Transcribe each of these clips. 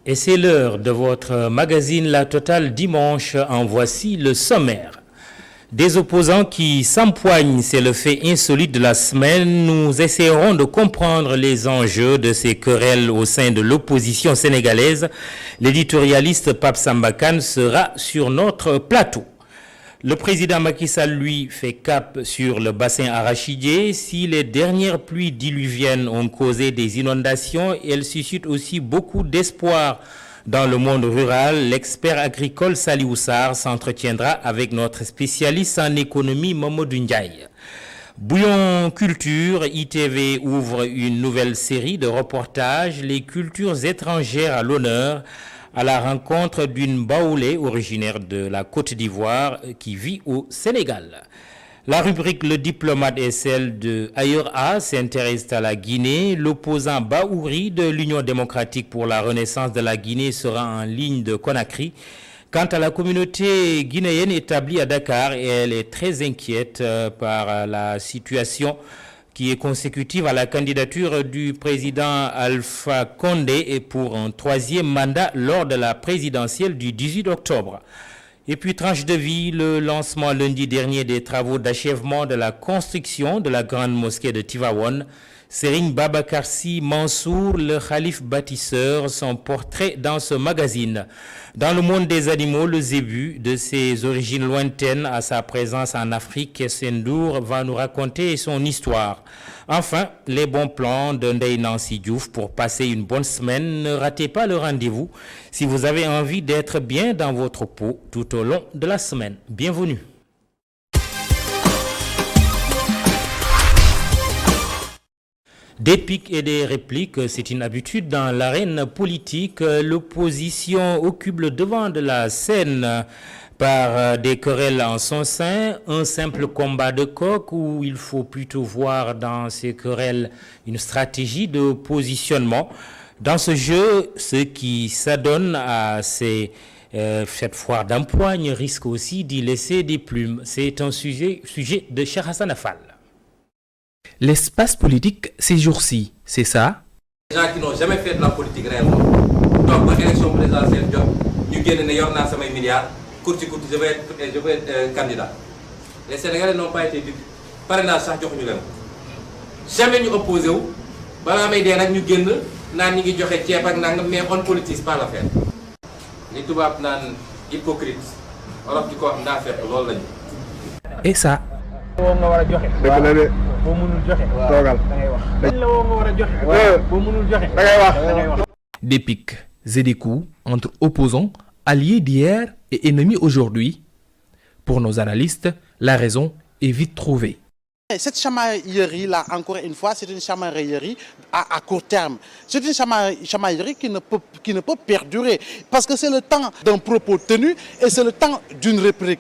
Et c'est l'heure de votre magazine La Totale dimanche. En voici le sommaire. Des opposants qui s'empoignent, c'est le fait insolite de la semaine. Nous essaierons de comprendre les enjeux de ces querelles au sein de l'opposition sénégalaise. L'éditorialiste Pape Samba Kane sera sur notre plateau. Le président Macky Sall, lui, fait cap sur le bassin arachidier. Si les dernières pluies diluviennes ont causé des inondations, elles suscitent aussi beaucoup d'espoir dans le monde rural. L'expert agricole Saliou Sarr s'entretiendra avec notre spécialiste en économie Mamadou Ndiaye. Bouillon Culture, ITV ouvre une nouvelle série de reportages, les cultures étrangères à l'honneur, à la rencontre d'une Baoulé originaire de la Côte d'Ivoire qui vit au Sénégal. La rubrique Le diplomate et celle de Ailleurs A s'intéresse à la Guinée. L'opposant Baouri de l'Union démocratique pour la renaissance de la Guinée sera en ligne de Conakry. Quant à la communauté guinéenne établie à Dakar, elle est très inquiète par la situation qui est consécutive à la candidature du président Alpha Condé et pour un troisième mandat lors de la présidentielle du 18 octobre. Et puis tranche de vie, le lancement lundi dernier des travaux d'achèvement de la construction de la grande mosquée de Tivaouane. Serigne Babacar Sy Mansour, le khalife bâtisseur, son portrait dans ce magazine. Dans le monde des animaux, le zébu, de ses origines lointaines à sa présence en Afrique, Sendour va nous raconter son histoire. Enfin, les bons plans de Ndeye Nancy Diouf pour passer une bonne semaine. Ne ratez pas le rendez-vous si vous avez envie d'être bien dans votre peau tout au long de la semaine. Bienvenue. Des pics et des répliques, c'est une habitude dans l'arène politique. L'opposition occupe le devant de la scène par des querelles en son sein, un simple combat de coq où il faut plutôt voir dans ces querelles une stratégie de positionnement. Dans ce jeu, ceux qui s'adonnent à cette foire d'empoigne risquent aussi d'y laisser des plumes. C'est un sujet de Cheikh Hassan Affal. L'espace politique ces jours-ci, c'est ça? Les gens qui n'ont jamais fait de la politique réellement. Donc, dans l'élection présidentielle, nous gagnons ces milliards. Courti, je vais être candidat. Les Sénégalais n'ont pas été du parrainage, ça, jamais nous opposé. Nous gagnons, mais on ne politise pas l'affaire. Les Toubabs sont hypocrites. Et ça? Des pics et des coups entre opposants, alliés d'hier et ennemis aujourd'hui. Pour nos analystes, la raison est vite trouvée. Cette chamaillerie-là, encore une fois, c'est une chamaillerie à court terme. C'est une chamaillerie qui ne peut perdurer parce que c'est le temps d'un propos tenu et c'est le temps d'une réplique.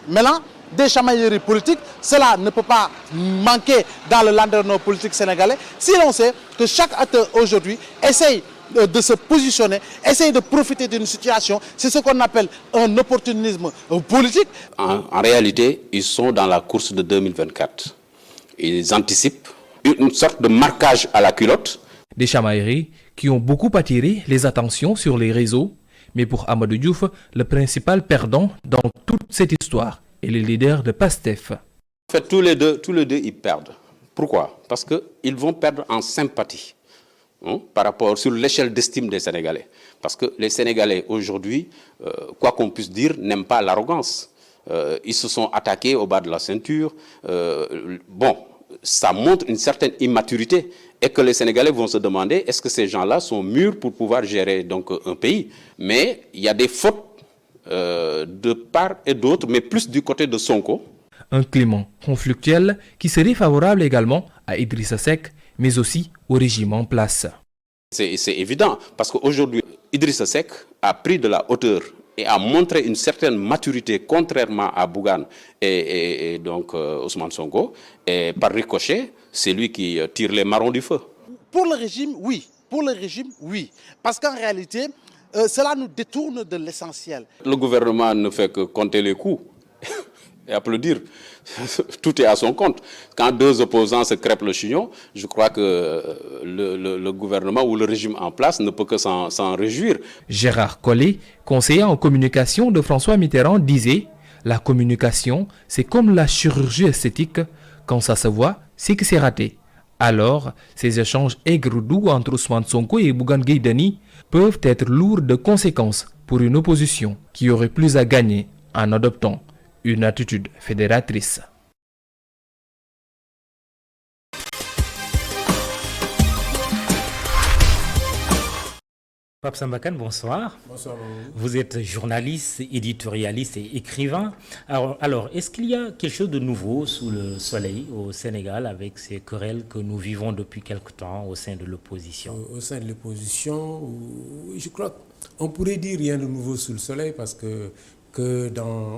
Maintenant, des chamailleries politiques, cela ne peut pas manquer dans le landerneau politique sénégalais si l'on sait que chaque acteur aujourd'hui essaye de se positionner, essaye de profiter d'une situation. C'est ce qu'on appelle un opportunisme politique. En réalité, ils sont dans la course de 2024. Ils anticipent une sorte de marquage à la culotte. Des chamailleries qui ont beaucoup attiré les attentions sur les réseaux. Mais pour Amadou Diouf, le principal perdant dans toute cette histoire est le leader de PASTEF. En fait, tous les deux, ils perdent. Pourquoi? Parce qu'ils vont perdre en sympathie par rapport sur l'échelle d'estime des Sénégalais. Parce que les Sénégalais, aujourd'hui, quoi qu'on puisse dire, n'aiment pas l'arrogance. Ils se sont attaqués au bas de la ceinture. Ça montre une certaine immaturité et que les Sénégalais vont se demander est-ce que ces gens-là sont mûrs pour pouvoir gérer donc un pays. Mais il y a des fautes de part et d'autre, mais plus du côté de Sonko. Un climat conflictuel qui serait favorable également à Idrissa Seck, mais aussi au régime en place. C'est évident, parce qu'aujourd'hui, Idrissa Seck a pris de la hauteur et a montré une certaine maturité, contrairement à Bougane et donc Ousmane Sonko. Et par ricochet, c'est lui qui tire les marrons du feu. Pour le régime, oui. Pour le régime, oui. Parce qu'en réalité, cela nous détourne de l'essentiel. Le gouvernement ne fait que compter les coups. et applaudir. Tout est à son compte. Quand deux opposants se crêpent le chignon, je crois que le gouvernement ou le régime en place ne peut que s'en réjouir. Gérard Collé, conseiller en communication de François Mitterrand, disait « La communication, c'est comme la chirurgie esthétique. Quand ça se voit, c'est que c'est raté. » Alors, ces échanges aigres-doux entre Ousmane Sonko et Bougane Gueye Dany peuvent être lourds de conséquences pour une opposition qui aurait plus à gagner en adoptant une attitude fédératrice. Pape Samba Kane, bonsoir. Bonsoir. Vous êtes journaliste, éditorialiste et écrivain. Alors, est-ce qu'il y a quelque chose de nouveau sous le soleil au Sénégal avec ces querelles que nous vivons depuis quelque temps au sein de l'opposition? Au sein de l'opposition, je crois qu'on pourrait dire rien de nouveau sous le soleil parce que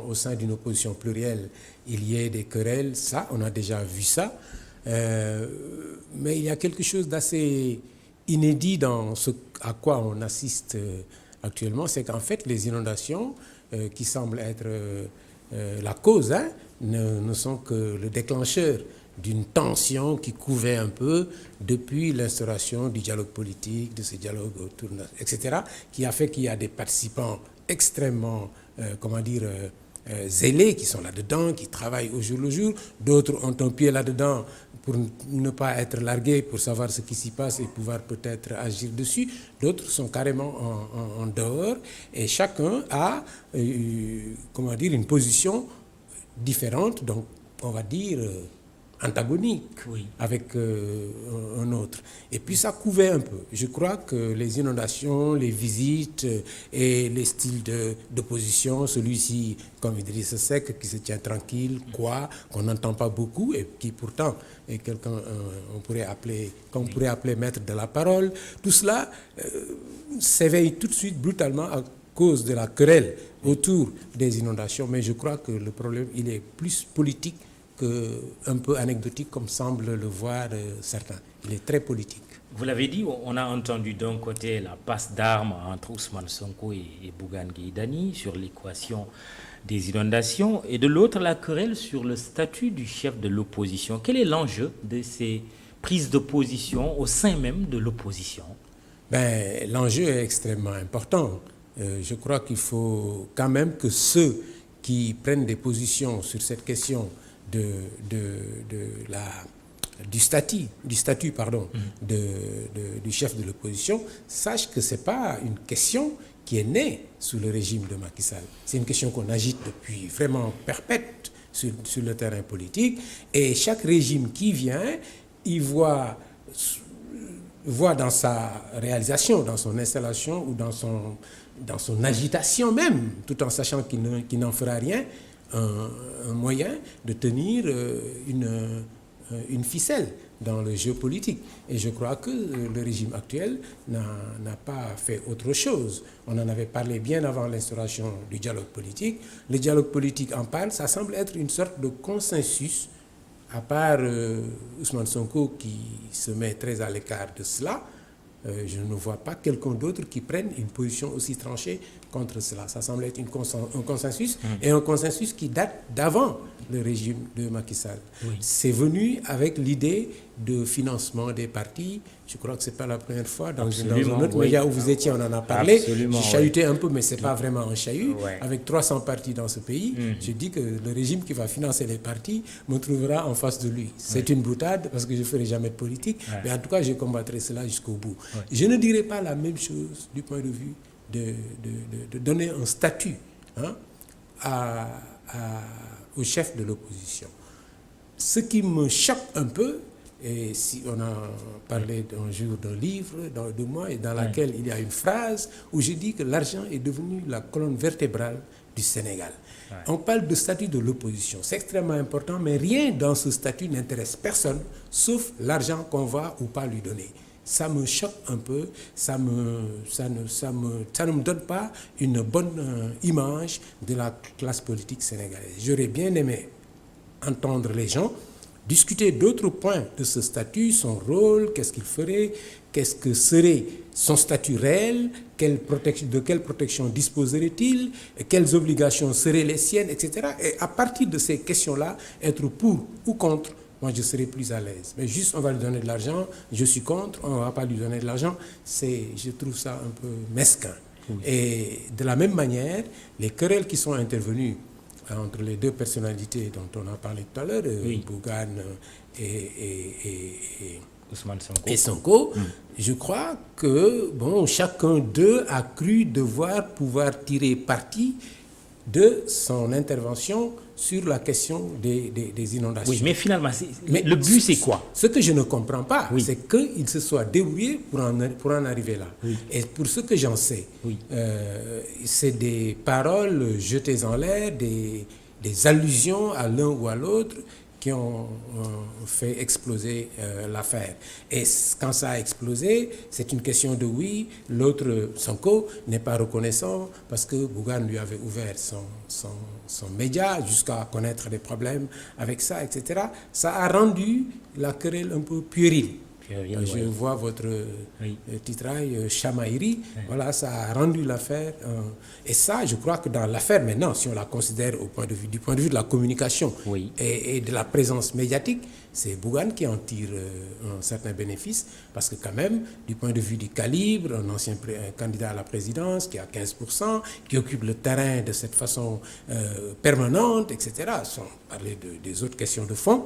au sein d'une opposition plurielle, il y ait des querelles, ça, on a déjà vu ça. Mais il y a quelque chose d'assez inédit dans ce à quoi on assiste actuellement, c'est qu'en fait les inondations qui semblent être la cause ne sont que le déclencheur d'une tension qui couvait un peu depuis l'instauration du dialogue politique, de ce dialogue autour, etc., qui a fait qu'il y a des participants extrêmement, zélés qui sont là-dedans, qui travaillent au jour le jour. D'autres ont un pied là-dedans pour ne pas être largués, pour savoir ce qui s'y passe et pouvoir peut-être agir dessus. D'autres sont carrément en dehors et chacun a une position différente, donc on va dire antagonique avec un autre. Et puis ça couvait un peu. Je crois que les inondations, les visites et les styles d'opposition, celui-ci comme Idrissa Seck qui se tient tranquille, qu'on n'entend pas beaucoup et qui pourtant est quelqu'un qu'on pourrait appeler maître de la parole, tout cela s'éveille tout de suite brutalement à cause de la querelle autour des inondations. Mais je crois que le problème, il est plus politique un peu anecdotique comme semblent le voir certains. Il est très politique. Vous l'avez dit, on a entendu d'un côté la passe d'armes entre Ousmane Sonko et Bougane Gueye Dany sur l'équation des inondations et de l'autre la querelle sur le statut du chef de l'opposition. Quel est l'enjeu de ces prises de position au sein même de l'opposition? L'enjeu est extrêmement important. Je crois qu'il faut quand même que ceux qui prennent des positions sur cette question du statut du chef de l'opposition, sache que ce n'est pas une question qui est née sous le régime de Macky Sall. C'est une question qu'on agite depuis vraiment perpète sur le terrain politique. Et chaque régime qui vient, il voit dans sa réalisation, dans son installation ou dans son agitation même, tout en sachant qu'il n'en fera rien, un moyen de tenir une ficelle dans le jeu politique. Et je crois que le régime actuel n'a pas fait autre chose. On en avait parlé bien avant l'instauration du dialogue politique. Le dialogue politique en parle, ça semble être une sorte de consensus, à part Ousmane Sonko qui se met très à l'écart de cela. Je ne vois pas quelqu'un d'autre qui prenne une position aussi tranchée contre cela. Ça semble être un consensus, et un consensus qui date d'avant le régime de Macky Sall. C'est venu avec l'idée de financement des partis. Je crois que ce n'est pas la première fois. Dans un autre média où vous étiez, on en a parlé. J'ai chahuté un peu, mais ce n'est pas vraiment un chahut. Avec 300 partis dans ce pays, je dis que le régime qui va financer les partis me trouvera en face de lui. C'est une boutade, parce que je ne ferai jamais de politique. Mais en tout cas, je combattrai cela jusqu'au bout. Je ne dirais pas la même chose du point de vue de donner un statut au chef de l'opposition. Ce qui me choque un peu, et si on a parlé un jour d'un livre de moi, et dans laquelle il y a une phrase où je dis que l'argent est devenu la colonne vertébrale du Sénégal. On parle de statut de l'opposition, c'est extrêmement important, mais rien dans ce statut n'intéresse personne, sauf l'argent qu'on va ou pas lui donner. Ça me choque un peu, ça ne me donne pas une bonne image de la classe politique sénégalaise. J'aurais bien aimé entendre les gens discuter d'autres points de ce statut, son rôle, qu'est-ce qu'il ferait, qu'est-ce que serait son statut réel, de quelle protection disposerait-il, quelles obligations seraient les siennes, etc. Et à partir de ces questions-là, être pour ou contre, moi je serais plus à l'aise. Mais juste on va lui donner de l'argent, je suis contre, on ne va pas lui donner de l'argent, je trouve ça un peu mesquin. Oui. Et de la même manière, les querelles qui sont intervenues entre les deux personnalités dont on a parlé tout à l'heure, Bougane et Sonko, je crois que chacun d'eux a cru devoir pouvoir tirer parti de son intervention sur la question des inondations. Oui, mais finalement, le but c'est quoi? Ce que je ne comprends pas, c'est qu'il se soit débrouillé pour en arriver là. Oui. Et pour ce que j'en sais, c'est des paroles jetées en l'air, des allusions à l'un ou à l'autre qui ont fait exploser l'affaire. Et quand ça a explosé, c'est une question de l'autre, Sonko, n'est pas reconnaissant parce que Bougane lui avait ouvert son média jusqu'à connaître des problèmes avec ça, etc. Ça a rendu la querelle un peu puérile. Je vois votre titrail chamaillerie. Voilà, ça a rendu l'affaire. Et ça, je crois que dans l'affaire maintenant, si on la considère du point de vue de la communication et de la présence médiatique, c'est Bougane qui en tire un certain bénéfice, parce que quand même, du point de vue du calibre, un ancien candidat à la présidence qui a 15%, qui occupe le terrain de cette façon permanente, etc., sans parler des autres questions de fond,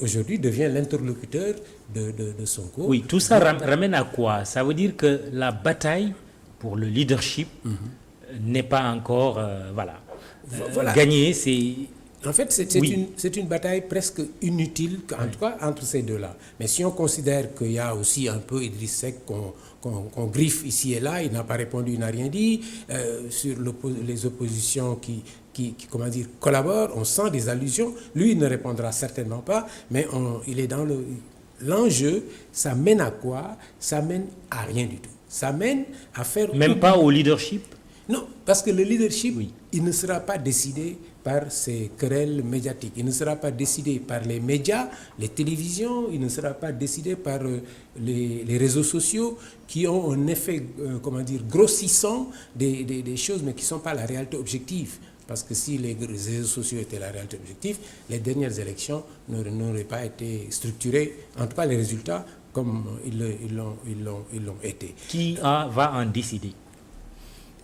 aujourd'hui devient l'interlocuteur de Sonko. Oui, tout ça ramène à quoi? Ça veut dire que la bataille pour le leadership n'est pas encore gagnée. En fait, c'est une bataille presque inutile, en tout cas entre ces deux-là. Mais si on considère qu'il y a aussi un peu Idriss Seck qu'on griffe ici et là, il n'a pas répondu, il n'a rien dit, sur les oppositions qui collaborent, on sent des allusions. Lui, il ne répondra certainement pas, mais il est dans l'enjeu. Ça mène à quoi? Ça mène à rien du tout. Ça mène à faire... Même pas au leadership? Non, parce que le leadership, il ne sera pas décidé par ces querelles médiatiques. Il ne sera pas décidé par les médias, les télévisions, il ne sera pas décidé par les réseaux sociaux qui ont un effet, grossissant des choses, mais qui ne sont pas la réalité objective. Parce que si les réseaux sociaux étaient la réalité objective, les dernières élections n'auraient pas été structurées, en tout cas les résultats, comme ils l'ont été. Qui va en décider?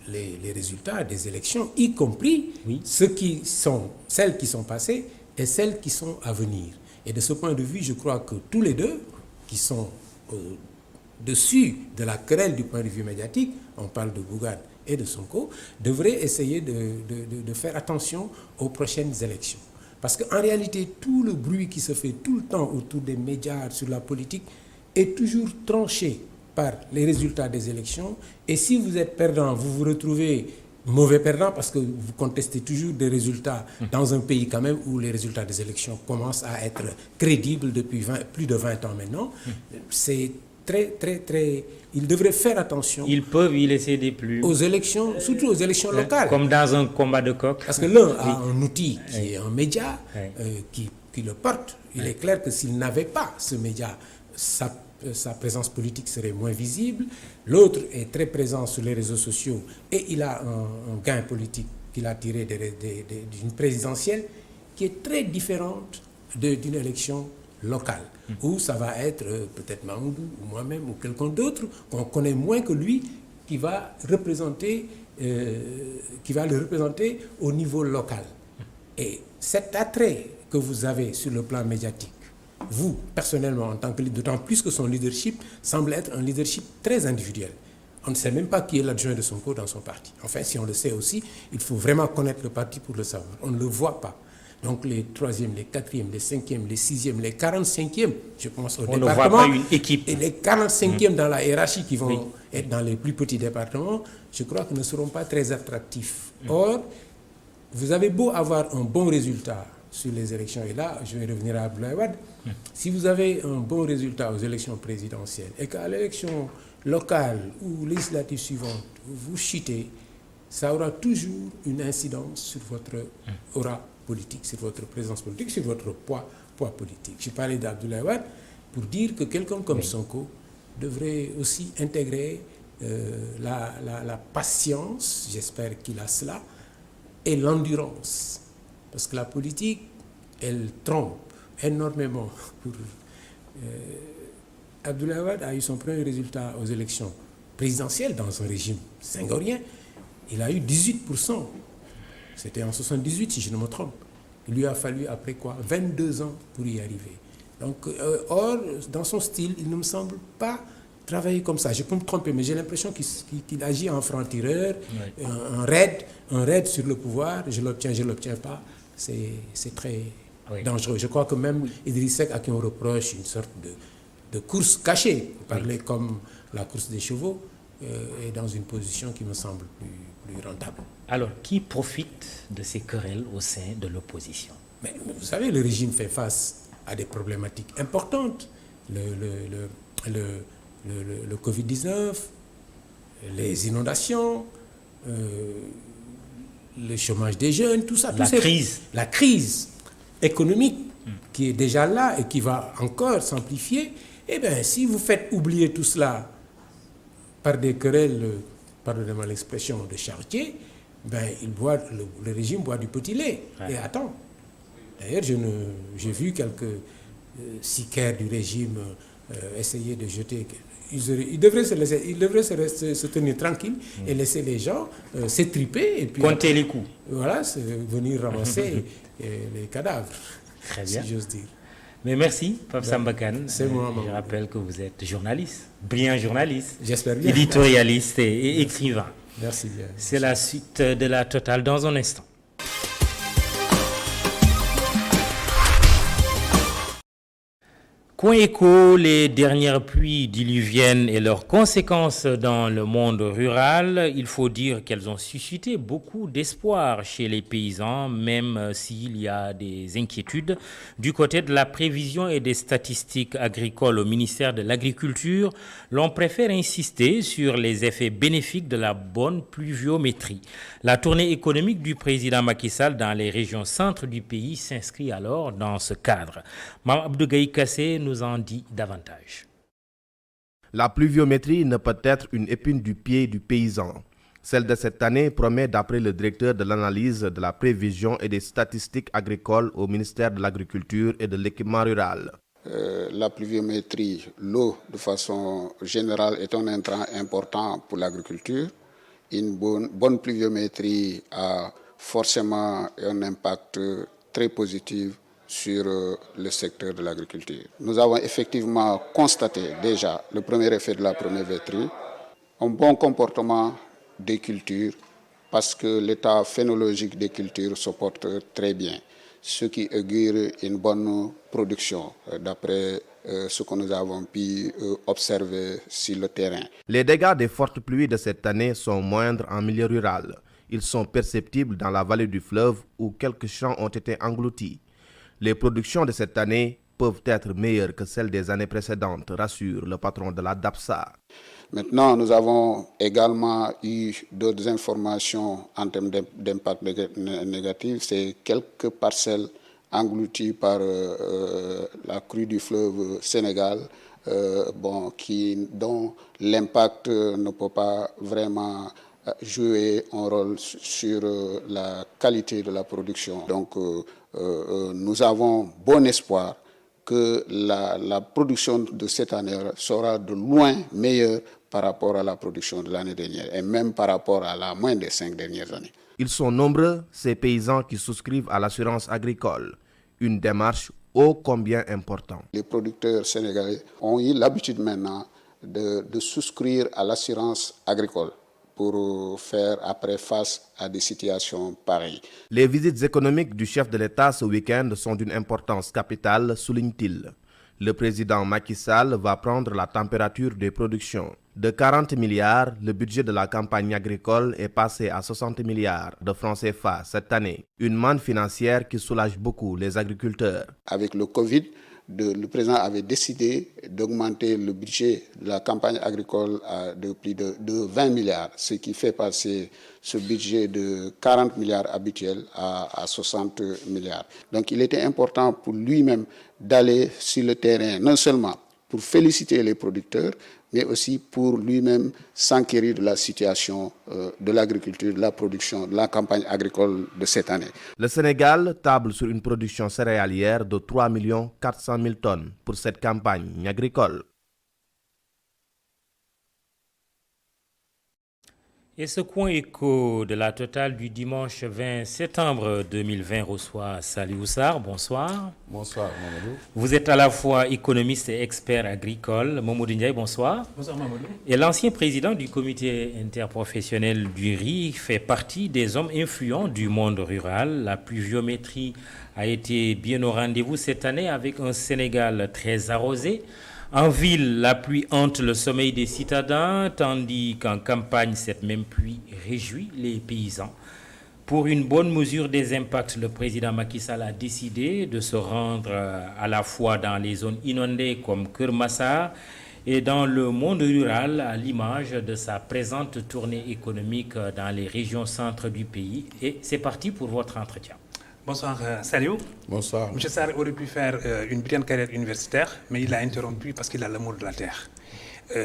Les résultats des élections, y compris celles qui sont passées et celles qui sont à venir. Et de ce point de vue, je crois que tous les deux, qui sont au-dessus de la querelle du point de vue médiatique, on parle de Bougane et de Sonko, devraient essayer de faire attention aux prochaines élections. Parce qu'en réalité, tout le bruit qui se fait tout le temps autour des médias, sur la politique, est toujours tranché par les résultats des élections. Et si vous êtes perdant, vous vous retrouvez mauvais perdant parce que vous contestez toujours des résultats dans un pays quand même où les résultats des élections commencent à être crédibles depuis plus de 20 ans maintenant. C'est très, très, très... Ils devraient faire attention. Ils peuvent y laisser des plumes. Aux élections, surtout aux élections locales. Comme dans un combat de coq. Parce que l'un a un outil qui est un média qui le porte. Il est clair que s'il n'avait pas ce média, sa présence politique serait moins visible. L'autre est très présent sur les réseaux sociaux et il a un gain politique qu'il a tiré d'une présidentielle qui est très différente d'une élection locale, où ça va être peut-être Mamoudou ou moi-même ou quelqu'un d'autre qu'on connaît moins que lui qui va le représenter au niveau local. Et cet attrait que vous avez sur le plan médiatique, vous, personnellement, en tant que leader, d'autant plus que son leadership semble être un leadership très individuel. On ne sait même pas qui est l'adjoint de Sonko dans son parti. Enfin, si on le sait aussi, il faut vraiment connaître le parti pour le savoir. On ne le voit pas. Donc les 3e, les 4e, les 5e, les 6e, les 45e, je pense au département. On ne voit pas une équipe. Et les 45e dans la hiérarchie qui vont être dans les plus petits départements, je crois qu'ils ne seront pas très attractifs. Or, vous avez beau avoir un bon résultat sur les élections, et là, je vais revenir à Abdoulaye Wade, si vous avez un bon résultat aux élections présidentielles et qu'à l'élection locale ou législative suivante, vous chutez, ça aura toujours une incidence sur votre aura politique, sur votre présence politique, sur votre poids poids politique. Je parlais d'Abdoulaye Wade pour dire que quelqu'un comme Sonko devrait aussi intégrer la patience, j'espère qu'il a cela, et l'endurance. Parce que la politique, elle trompe énormément. Abdoulaye Wade a eu son premier résultat aux élections présidentielles dans un régime senghorien. Il a eu 18%. C'était en 78, si je ne me trompe. Il lui a fallu, après quoi, 22 ans pour y arriver. Donc, or, dans son style, il ne me semble pas travailler comme ça. Je peux me tromper, mais j'ai l'impression qu'il agit en franc-tireur, un raid sur le pouvoir. Je l'obtiens pas. C'est très dangereux. Je crois que même Idriss Seck, à qui on reproche une sorte de course cachée, parler comme la course des chevaux, est dans une position qui me semble plus rentable. Alors, qui profite de ces querelles au sein de l'opposition? Mais vous savez, le régime fait face à des problématiques importantes. Le Covid-19, les inondations, le chômage des jeunes, tout ça. La crise économique qui est déjà là et qui va encore s'amplifier. Eh bien, si vous faites oublier tout cela par des querelles, pardonnez-moi l'expression, de charretier, ben, le régime boit du petit lait et attend. D'ailleurs, j'ai vu quelques sicaires du régime essayer de jeter. Ils devraient se tenir tranquilles et laisser les gens s'étriper et puis compter les coups. Voilà, venir ramasser les cadavres. Très bien. Si j'ose dire. Mais merci, Pape Samba Kane. C'est moi. Je rappelle que vous êtes journaliste, brillant journaliste, j'espère bien, éditorialiste et écrivain. Merci bien. C'est la suite de la Totale dans un instant. Coin écho, les dernières pluies diluviennes et leurs conséquences dans le monde rural, il faut dire qu'elles ont suscité beaucoup d'espoir chez les paysans, même s'il y a des inquiétudes. Du côté de la prévision et des statistiques agricoles au ministère de l'Agriculture, l'on préfère insister sur les effets bénéfiques de la bonne pluviométrie. La tournée économique du président Macky Sall dans les régions centres du pays s'inscrit alors dans ce cadre. Mme Abdougaï Kassé nous en dit davantage. La pluviométrie ne peut être une épine du pied du paysan. Celle de cette année promet, d'après le directeur de l'analyse, de la prévision et des statistiques agricoles au ministère de l'Agriculture et de l'Équipement rural. La pluviométrie, l'eau de façon générale est un intrant important pour l'agriculture. Une bonne pluviométrie a forcément un impact très positif sur le secteur de l'agriculture. Nous avons effectivement constaté déjà le premier effet de la pluviométrie, un bon comportement des cultures parce que l'état phénologique des cultures se porte très bien, ce qui augure une bonne production d'après ce que nous avons pu observer sur le terrain. Les dégâts des fortes pluies de cette année sont moindres en milieu rural. Ils sont perceptibles dans la vallée du fleuve où quelques champs ont été engloutis. Les productions de cette année peuvent être meilleures que celles des années précédentes, rassure le patron de la DAPSA. Maintenant, nous avons également eu d'autres informations en termes d'impact négatif. C'est quelques parcelles englouties par la crue du fleuve Sénégal, dont l'impact ne peut pas vraiment jouer un rôle sur la qualité de la production. Donc, nous avons bon espoir que la production de cette année sera de loin meilleure par rapport à la production de l'année dernière et même par rapport à la moyenne des 5 dernières années. Ils sont nombreux, ces paysans qui souscrivent à l'assurance agricole, une démarche ô combien importante. Les producteurs sénégalais ont eu l'habitude maintenant de souscrire à l'assurance agricole pour faire après face à des situations pareilles. Les visites économiques du chef de l'État ce week-end sont d'une importance capitale, souligne-t-il. Le président Macky Sall va prendre la température des productions. De 40 milliards, le budget de la campagne agricole est passé à 60 milliards de francs CFA cette année. Une manne financière qui soulage beaucoup les agriculteurs. Avec le Covid, le président avait décidé d'augmenter le budget de la campagne agricole de plus de 20 milliards, ce qui fait passer ce budget de 40 milliards habituels à 60 milliards. Donc il était important pour lui-même d'aller sur le terrain, non seulement pour féliciter les producteurs, mais aussi pour lui-même s'enquérir de la situation de l'agriculture, de la production, de la campagne agricole de cette année. Le Sénégal table sur une production céréalière de 3 400 000 tonnes pour cette campagne agricole. Et ce coin écho de la totale du dimanche 20 septembre 2020 reçoit Saliou Sarr. Bonsoir. Bonsoir, Mamadou. Vous êtes à la fois économiste et expert agricole. Mamadou Ndiaye, bonsoir. Bonsoir, Mamadou. Et l'ancien président du comité interprofessionnel du riz fait partie des hommes influents du monde rural. La pluviométrie a été bien au rendez-vous cette année avec un Sénégal très arrosé. En ville, la pluie hante le sommeil des citadins, tandis qu'en campagne, cette même pluie réjouit les paysans. Pour une bonne mesure des impacts, le président Macky Sall a décidé de se rendre à la fois dans les zones inondées comme Keur Massar et dans le monde rural, à l'image de sa présente tournée économique dans les régions centres du pays. Et c'est parti pour votre entretien. Bonsoir, Saliou. Bonsoir. M. Sarr aurait pu faire une brillante carrière universitaire, mais il l'a interrompu parce qu'il a l'amour de la terre.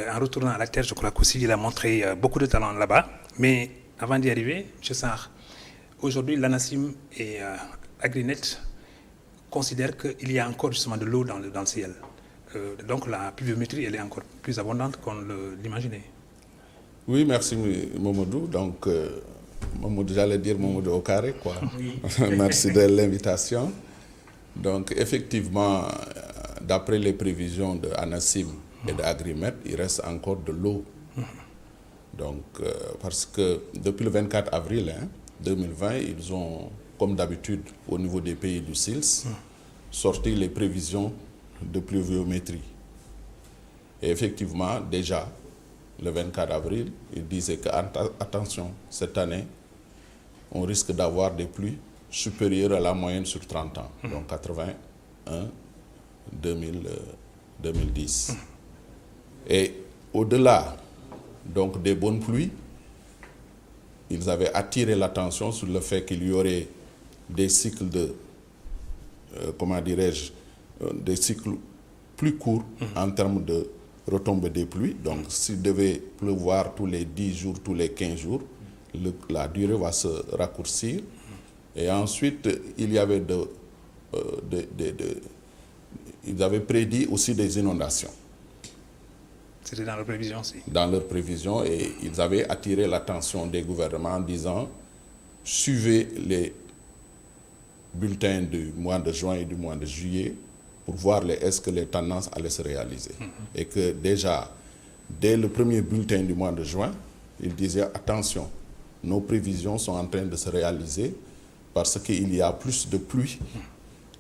En retournant à la terre, je crois qu'aussi il a montré beaucoup de talent là-bas. Mais avant d'y arriver, M. Sarr, aujourd'hui, l'ANACIM et Agrinet considèrent qu'il y a encore justement de l'eau dans le ciel. Donc la pluviométrie, elle est encore plus abondante qu'on l'imaginait. Oui, merci Mamadou. Donc, Mamadou, j'allais dire Mamadou au carré, quoi. Oui. Merci de l'invitation. Donc, effectivement, d'après les prévisions de ANACIM et de Agrimet, il reste encore de l'eau. Donc, parce que depuis le 24 avril 2020, ils ont, comme d'habitude, au niveau des pays du SILS, sorti les prévisions de pluviométrie. Et effectivement, déjà, le 24 avril, il disait que, attention, cette année, on risque d'avoir des pluies supérieures à la moyenne sur 30 ans, donc 81, 2010. Et au-delà donc, des bonnes pluies, ils avaient attiré l'attention sur le fait qu'il y aurait des cycles de, des cycles plus courts en termes de retombées des pluies. Donc, s'il devait pleuvoir tous les 10 jours, tous les 15 jours, la durée va se raccourcir. Et ensuite, il y avait ils avaient prédit aussi des inondations. C'était dans leurs prévisions aussi. Dans leurs prévisions, et ils avaient attiré l'attention des gouvernements en disant suivez les bulletins du mois de juin et du mois de juillet pour voir est-ce que les tendances allaient se réaliser. Et que déjà, dès le premier bulletin du mois de juin, ils disaient attention, nos prévisions sont en train de se réaliser parce qu'il y a plus de pluie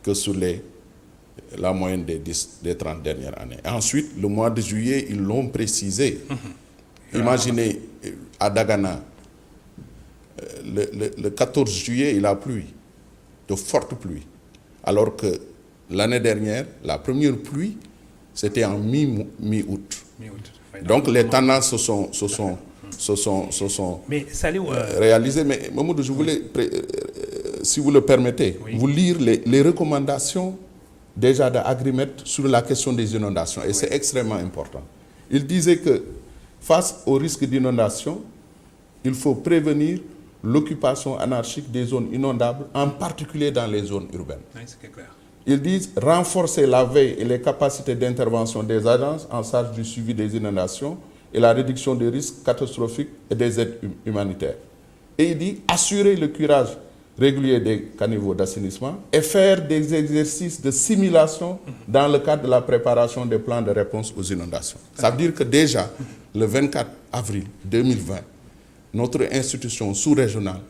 que sur la moyenne des 30 dernières années. Et ensuite, le mois de juillet, ils l'ont précisé. Imaginez, à Dagana, le 14 juillet, il a plu, de fortes pluies. Alors que l'année dernière, la première pluie, c'était en mi-août. Donc les tendances se sont réalisées. Mais Mamadou, je voulais, si vous le permettez, vous lire les recommandations déjà d'Agrimet sur la question des inondations. Et c'est extrêmement important. Il disait que face au risque d'inondation, il faut prévenir l'occupation anarchique des zones inondables, en particulier dans les zones urbaines. Oui, c'est clair. Ils disent renforcer la veille et les capacités d'intervention des agences en charge du suivi des inondations et la réduction des risques catastrophiques et des aides humanitaires. Et il dit assurer le curage régulier des caniveaux d'assainissement et faire des exercices de simulation dans le cadre de la préparation des plans de réponse aux inondations. Ça veut dire que déjà, le 24 avril 2020, notre institution sous-régionale,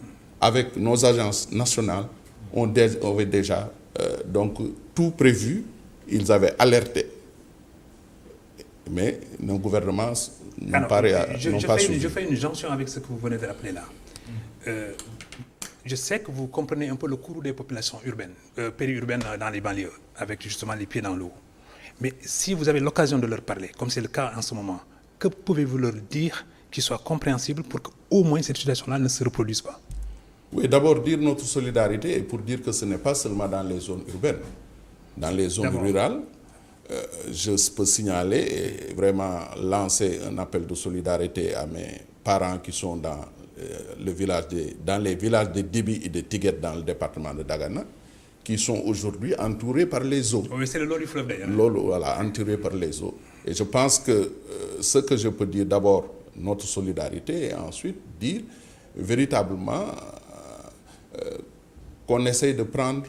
avec nos agences nationales, avait déjà donc, tout prévu. Ils avaient alerté. Mais nos gouvernements n'ont pas suivi. Je fais une jonction avec ce que vous venez de rappeler là. je sais que vous comprenez un peu le courroux des populations urbaines, périurbaines dans les banlieues, avec justement les pieds dans l'eau. Mais si vous avez l'occasion de leur parler, comme c'est le cas en ce moment, que pouvez-vous leur dire qui soit compréhensible pour qu'au moins cette situation-là ne se reproduise pas? Oui, d'abord dire notre solidarité et pour dire que ce n'est pas seulement dans les zones urbaines. Dans les zones rurales, je peux signaler et vraiment lancer un appel de solidarité à mes parents qui sont dans les villages de Déby et de Tiguet dans le département de Dagana, qui sont aujourd'hui entourés par les eaux. Oui, c'est le long du fleuve d'ailleurs. Voilà, entourés par les eaux. Et je pense que ce que je peux dire d'abord, notre solidarité, et ensuite dire véritablement qu'on essaye de prendre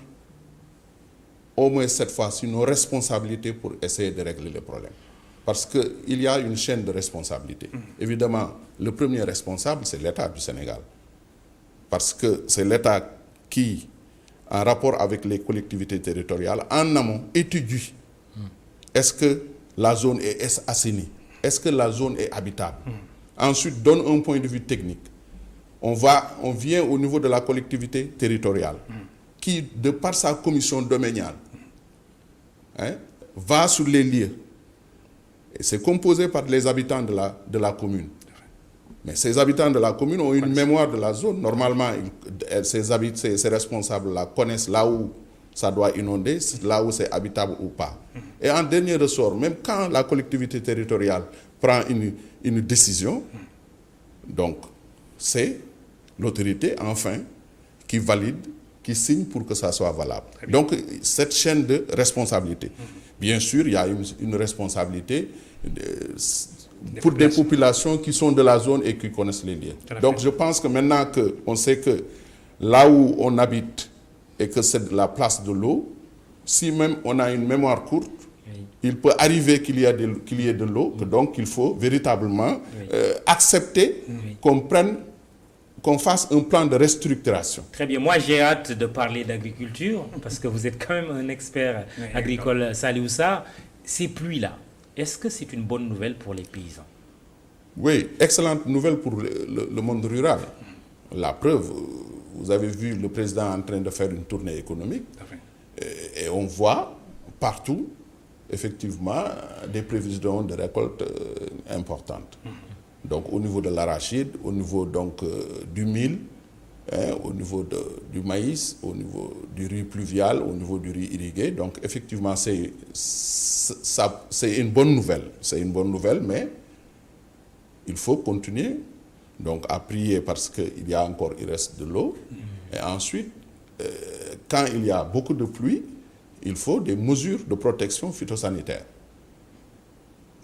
au moins cette fois-ci nos responsabilités pour essayer de régler les problèmes. Parce qu'il y a une chaîne de responsabilité. Évidemment, le premier responsable, c'est l'État du Sénégal. Parce que c'est l'État qui, en rapport avec les collectivités territoriales, en amont, étudie est-ce que la zone est assainie, est-ce que la zone est habitable. Ensuite, donne un point de vue technique. On vient au niveau de la collectivité territoriale, qui, de par sa commission domaniale, va sur les lieux. Et c'est composé par les habitants de la commune. Mais ces habitants de la commune ont une mémoire de la zone. Normalement, ces responsables-là connaissent là où ça doit inonder, là où c'est habitable ou pas. Et en dernier ressort, même quand la collectivité territoriale prend une décision, donc c'est l'autorité, enfin, qui valide, qui signe pour que ça soit valable. Donc, cette chaîne de responsabilité. Bien sûr, il y a une responsabilité pour des populations qui sont de la zone et qui connaissent les lieux. Donc, je pense que maintenant qu'on sait que là où on habite et que c'est la place de l'eau, si même on a une mémoire courte, il peut arriver qu'il y ait de l'eau, donc il faut véritablement accepter qu'on fasse un plan de restructuration. Très bien. Moi, j'ai hâte de parler d'agriculture parce que vous êtes quand même un expert agricole, Saliou Sarr. Ces pluies-là, est-ce que c'est une bonne nouvelle pour les paysans? Oui, excellente nouvelle pour le monde rural. La preuve, vous avez vu le président en train de faire une tournée économique et on voit partout, effectivement, des prévisions de récolte importantes. Donc au niveau de l'arachide, au niveau donc, du mil, au niveau du maïs, au niveau du riz pluvial, au niveau du riz irrigué. Donc effectivement, c'est une bonne nouvelle. C'est une bonne nouvelle, mais il faut continuer donc, à prier parce qu'il reste de l'eau. Et ensuite, quand il y a beaucoup de pluie, il faut des mesures de protection phytosanitaire.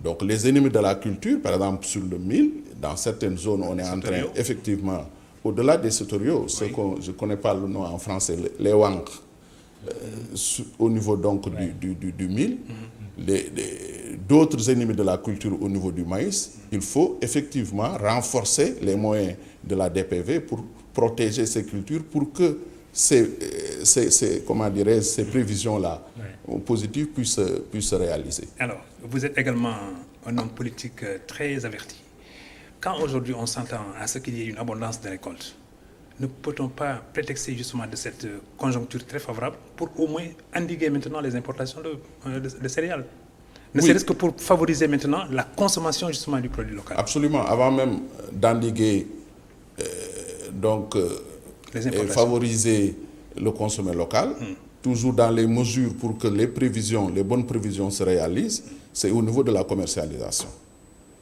Donc les ennemis de la culture, par exemple sur le mil, dans certaines zones, on est en train, effectivement, au-delà des sauteriaux, je ne connais pas le nom en français, les wancres, au niveau donc du mil, d'autres ennemis de la culture au niveau du maïs, il faut effectivement renforcer les moyens de la DPV pour protéger ces cultures, pour que ces prévisions-là positives puissent se réaliser. Alors, vous êtes également un homme politique très averti. Quand aujourd'hui on s'entend à ce qu'il y ait une abondance de récoltes, ne peut-on pas prétexter justement de cette conjoncture très favorable pour au moins endiguer maintenant les importations de céréales? Ne serait-ce que pour favoriser maintenant la consommation justement du produit local. Absolument, avant même d'endiguer et favoriser le consommé local, toujours dans les mesures pour que les bonnes prévisions se réalisent, c'est au niveau de la commercialisation.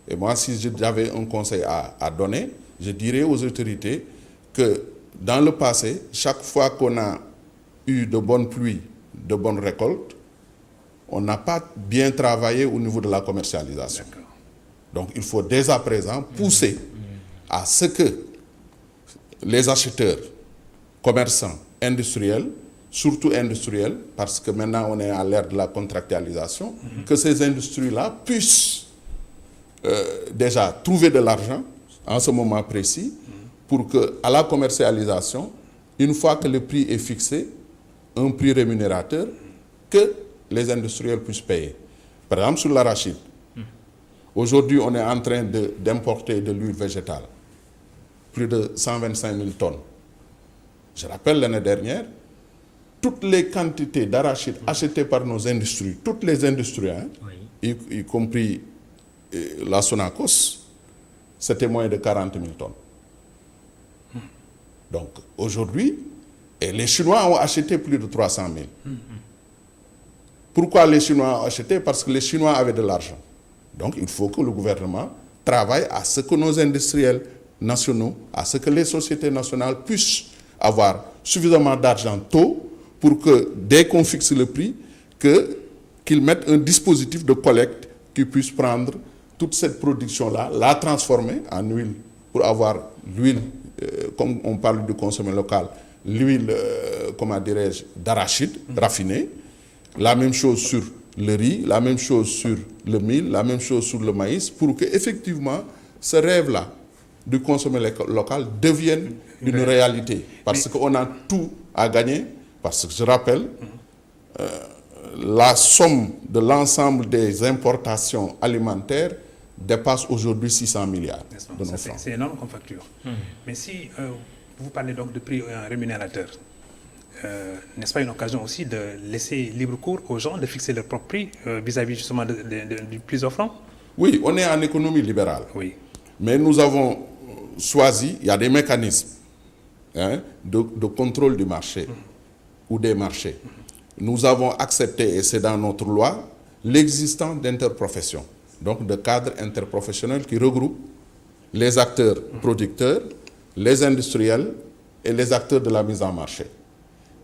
Et moi, si j'avais un conseil à donner, je dirais aux autorités que dans le passé, chaque fois qu'on a eu de bonnes pluies, de bonnes récoltes, on n'a pas bien travaillé au niveau de la commercialisation. Donc il faut dès à présent pousser à ce que les acheteurs, commerçants, industriels, surtout industriels, parce que maintenant on est à l'ère de la contractualisation, que ces industries-là puissent déjà trouver de l'argent en ce moment précis pour qu'à la commercialisation, une fois que le prix est fixé, un prix rémunérateur, que les industriels puissent payer. Par exemple, sur l'arachide, aujourd'hui on est en train d'importer de l'huile végétale, plus de 125 000 tonnes. Je rappelle l'année dernière, toutes les quantités d'arachide achetées par nos industries, toutes les industries, hein, y compris la Sonacos, c'était moins de 40 000 tonnes. Donc aujourd'hui, et les Chinois ont acheté plus de 300 000. Pourquoi les Chinois ont acheté? Parce que les Chinois avaient de l'argent. Donc il faut que le gouvernement travaille à ce que nos industriels nationaux, à ce que les sociétés nationales puissent avoir suffisamment d'argent tôt pour que, dès qu'on fixe le prix, qu'ils mettent un dispositif de collecte qui puisse prendre toute cette production-là, la transformer en huile pour avoir l'huile, comme on parle du consommé local, l'huile, comment dirais-je, d'arachide raffinée. La même chose sur le riz, la même chose sur le mil, la même chose sur le maïs, pour que effectivement ce rêve-là du consommé local devienne une réalité. Parce qu'on a tout à gagner, parce que je rappelle, la somme de l'ensemble des importations alimentaires dépasse aujourd'hui 600 milliards de nos francs. C'est énorme comme facture. Mais si vous parlez donc de prix rémunérateur, n'est-ce pas une occasion aussi de laisser libre cours aux gens de fixer leur propre prix vis-à-vis justement du plus offrant? Oui, on est en économie libérale. Oui. Mais nous avons choisi, il y a des mécanismes de contrôle du marché ou des marchés. Nous avons accepté, et c'est dans notre loi, l'existence d'interprofessions, donc de cadres interprofessionnels qui regroupent les acteurs producteurs, les industriels et les acteurs de la mise en marché.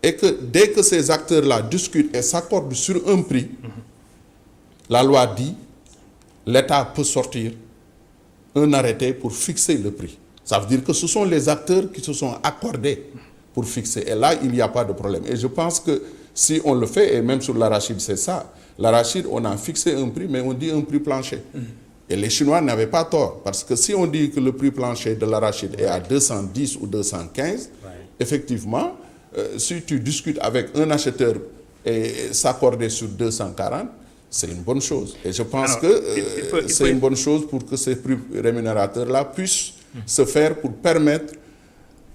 Et que dès que ces acteurs-là discutent et s'accordent sur un prix, la loi dit l'État peut sortir un arrêté pour fixer le prix. Ça veut dire que ce sont les acteurs qui se sont accordés pour fixer. Et là, il n'y a pas de problème. Et je pense que si on le fait, et même sur l'arachide, c'est ça. L'arachide, on a fixé un prix, mais on dit un prix plancher. Et les Chinois n'avaient pas tort. Parce que si on dit que le prix plancher de l'arachide est à 210 ou 215, effectivement, si tu discutes avec un acheteur et s'accorder sur 240, c'est une bonne chose. Et je pense que c'est une bonne chose pour que ces prix rémunérateurs-là puissent se faire pour permettre,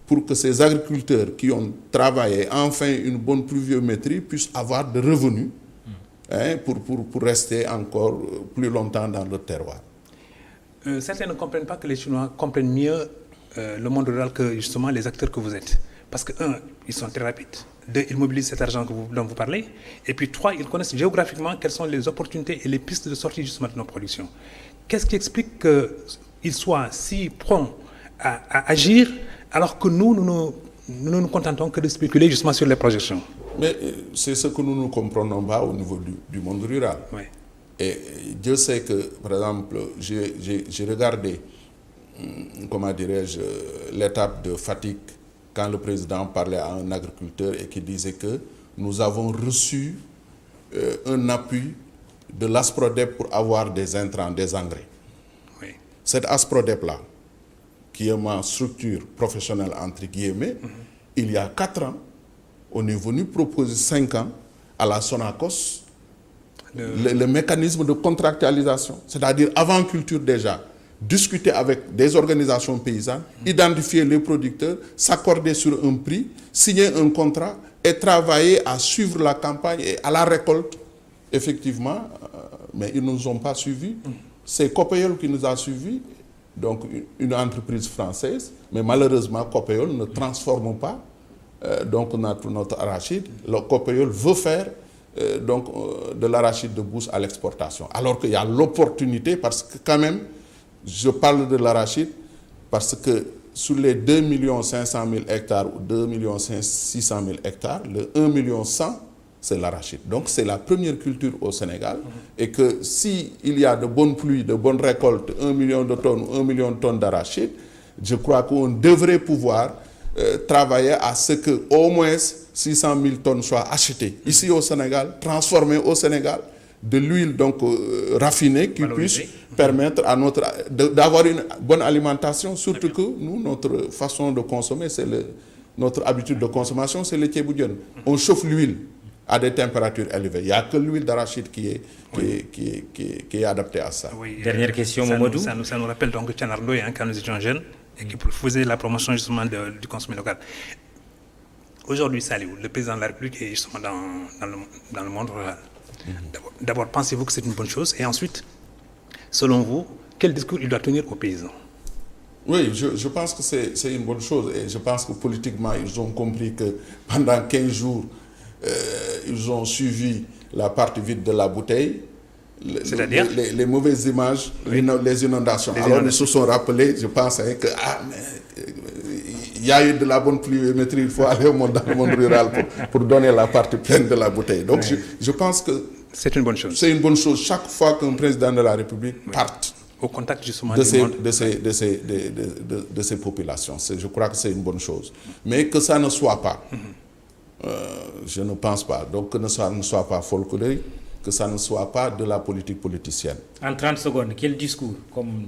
pour que ces agriculteurs qui ont travaillé enfin une bonne pluviométrie puissent avoir de revenus pour rester encore plus longtemps dans le terroir. Certains ne comprennent pas que les Chinois comprennent mieux le monde rural que justement les acteurs que vous êtes. Parce que, un, ils sont très rapides. Deux, ils mobilisent cet argent dont vous parlez. Et puis, trois, ils connaissent géographiquement quelles sont les opportunités et les pistes de sortie justement de nos productions. Qu'est-ce qui explique qu'ils soient si prompts à agir alors que nous ne nous contentons que de spéculer justement sur les projections? Mais c'est ce que nous ne comprenons pas au niveau du monde rural. Oui. Et Dieu sait que, par exemple, j'ai regardé, comment dirais-je, l'étape de Fatick, quand le président parlait à un agriculteur et qui disait que nous avons reçu un appui de l'Asprodep pour avoir des intrants, des engrais. Oui. Cette Asprodep-là, qui est ma structure professionnelle entre guillemets, il y a 4 ans, on est venu proposer 5 ans à la Sonacos le mécanisme de contractualisation, c'est-à-dire avant culture déjà, discuter avec des organisations paysannes, identifier les producteurs, s'accorder sur un prix, signer un contrat et travailler à suivre la campagne et à la récolte, effectivement, mais ils ne nous ont pas suivis. C'est Copéol qui nous a suivis, donc une entreprise française, mais malheureusement Copéol ne transforme pas donc notre arachide. Le Copéol veut faire de l'arachide de bouche à l'exportation, alors qu'il y a l'opportunité, parce que quand même, je parle de l'arachide parce que sur les 2 500 000 hectares ou 2 600 000 hectares, le 1 100 000, c'est l'arachide. Donc c'est la première culture au Sénégal et que s'il y a de bonnes pluies, de bonnes récoltes, 1 million de tonnes ou 1 million de tonnes d'arachide, je crois qu'on devrait pouvoir travailler à ce que au moins 600 000 tonnes soient achetées ici au Sénégal, transformées au Sénégal, de l'huile donc raffinée qui puisse permettre à d'avoir une bonne alimentation, surtout que nous, notre façon de consommer, notre habitude de consommation, c'est le thieboudion. On chauffe l'huile à des températures élevées. Il n'y a que l'huile d'arachide qui est adaptée à ça. Oui, Dernière question, Mamadou. Ça nous rappelle donc Tchanar Ndoye, quand nous étions jeunes, et qui faisait la promotion justement du consommé local. Aujourd'hui, Saliou, le président de la République est justement dans le monde rural. D'abord, pensez-vous que c'est une bonne chose? Et ensuite, selon vous, quel discours il doit tenir aux paysans? Oui, je pense que c'est une bonne chose. Et je pense que politiquement, ils ont compris que pendant 15 jours, ils ont suivi la partie vide de la bouteille. C'est-à-dire les mauvaises images, les inondations. Alors ils se sont rappelés, je pense, que il y a eu de la bonne pluviométrie, il faut aller dans le monde rural pour donner la partie pleine de la bouteille. Donc je pense que c'est une bonne chose. C'est une bonne chose chaque fois qu'un président de la République parte au contact justement de ces populations. Je crois que c'est une bonne chose. Mais que ça ne soit pas, je ne pense pas. Donc que ça ne soit pas folklorique, que ça ne soit pas de la politique politicienne. En 30 secondes, quel discours comme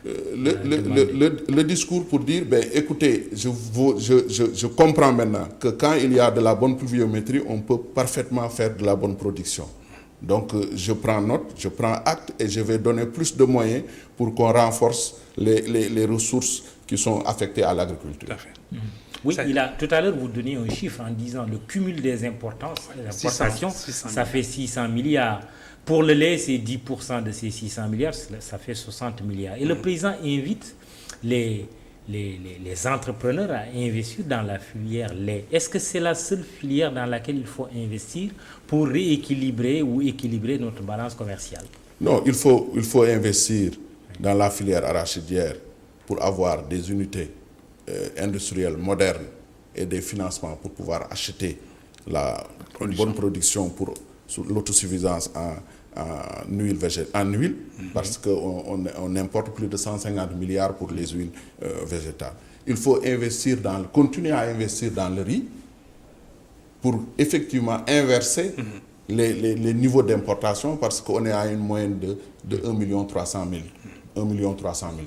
le discours pour dire, écoutez, je comprends maintenant que quand il y a de la bonne pluviométrie, on peut parfaitement faire de la bonne production. Donc je prends note, je prends acte et je vais donner plus de moyens pour qu'on renforce les ressources qui sont affectées à l'agriculture. Tout à fait. Oui, tout à l'heure, vous donnez un chiffre en disant le cumul des importations, ça fait 600 milliards. Pour le lait, c'est 10% de ces 600 milliards, ça fait 60 milliards. Et le président invite les entrepreneurs à investir dans la filière lait. Est-ce que c'est la seule filière dans laquelle il faut investir pour rééquilibrer ou équilibrer notre balance commerciale? Non, il faut investir dans la filière arachidière pour avoir des unités industrielles modernes et des financements pour pouvoir acheter une bonne production pour l'autosuffisance en huile végétale, parce qu'on importe plus de 150 milliards pour les huiles végétales. Il faut continuer à investir dans le riz pour effectivement inverser les niveaux d'importation, parce qu'on est à une moyenne de 1 300 000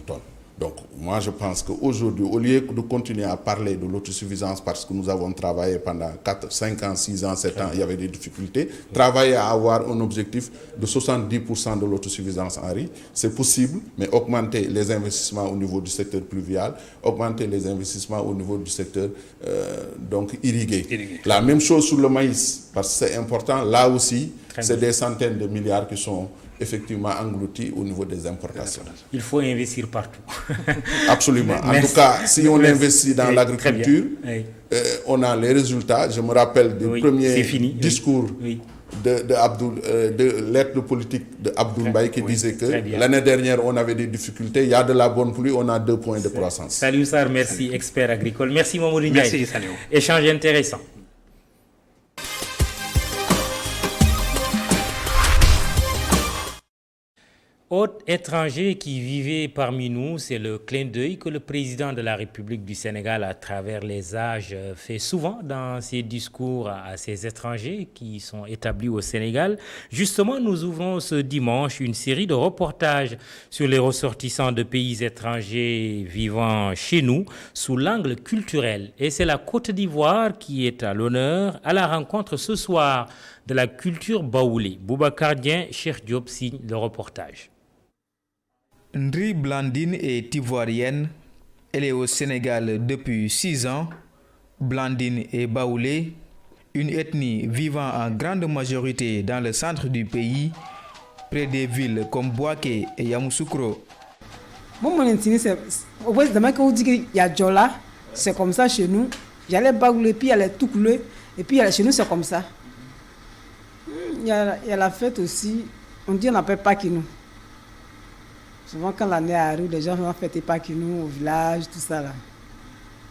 tonnes. Donc, moi, je pense qu'aujourd'hui, au lieu de continuer à parler de l'autosuffisance, parce que nous avons travaillé pendant 4, 5 ans, 6 ans, 7 ans, il y avait des difficultés, travailler à avoir un objectif de 70% de l'autosuffisance en riz, c'est possible, mais augmenter les investissements au niveau du secteur pluvial, augmenter les investissements au niveau du secteur irrigué. La même chose sur le maïs, parce que c'est important, là aussi, c'est des centaines de milliards qui sont effectivement engloutis au niveau des importations. Il faut investir partout. Absolument. En tout cas, si on investit dans l'agriculture, on a les résultats. Je me rappelle du premier discours de lettre de politique de Abdoul Mbaye qui disait que l'année dernière, on avait des difficultés. Il y a de la bonne pluie, on a 2 points de croissance. Salut Sarr, merci, expert agricole. Merci Mamoudou Ndiaye. Merci, Saliou. Échange intéressant. Autre étranger qui vivait parmi nous, c'est le clin d'œil que le président de la République du Sénégal, à travers les âges, fait souvent dans ses discours à ces étrangers qui sont établis au Sénégal. Justement, nous ouvrons ce dimanche une série de reportages sur les ressortissants de pays étrangers vivant chez nous sous l'angle culturel. Et c'est la Côte d'Ivoire qui est à l'honneur à la rencontre ce soir de la culture baoulé. Boubacar Dien, Cheikh Diop signe le reportage. Ndri Blandine est ivoirienne. Elle est au Sénégal depuis 6 ans. Blandine est baoulé, une ethnie vivant en grande majorité dans le centre du pays, près des villes comme Bouaké et Yamoussoukro. Bon, mon intime, c'est demain quand on dit qu'il y a Djola, c'est comme ça chez nous. Il y a les baoulés, puis il y a les toucoulés, et puis chez nous, c'est comme ça. Il y a la fête aussi. On dit on n'appelle pas Kinou. Souvent, quand l'année arrive, les gens vont fêter Pakinou au village, tout ça là.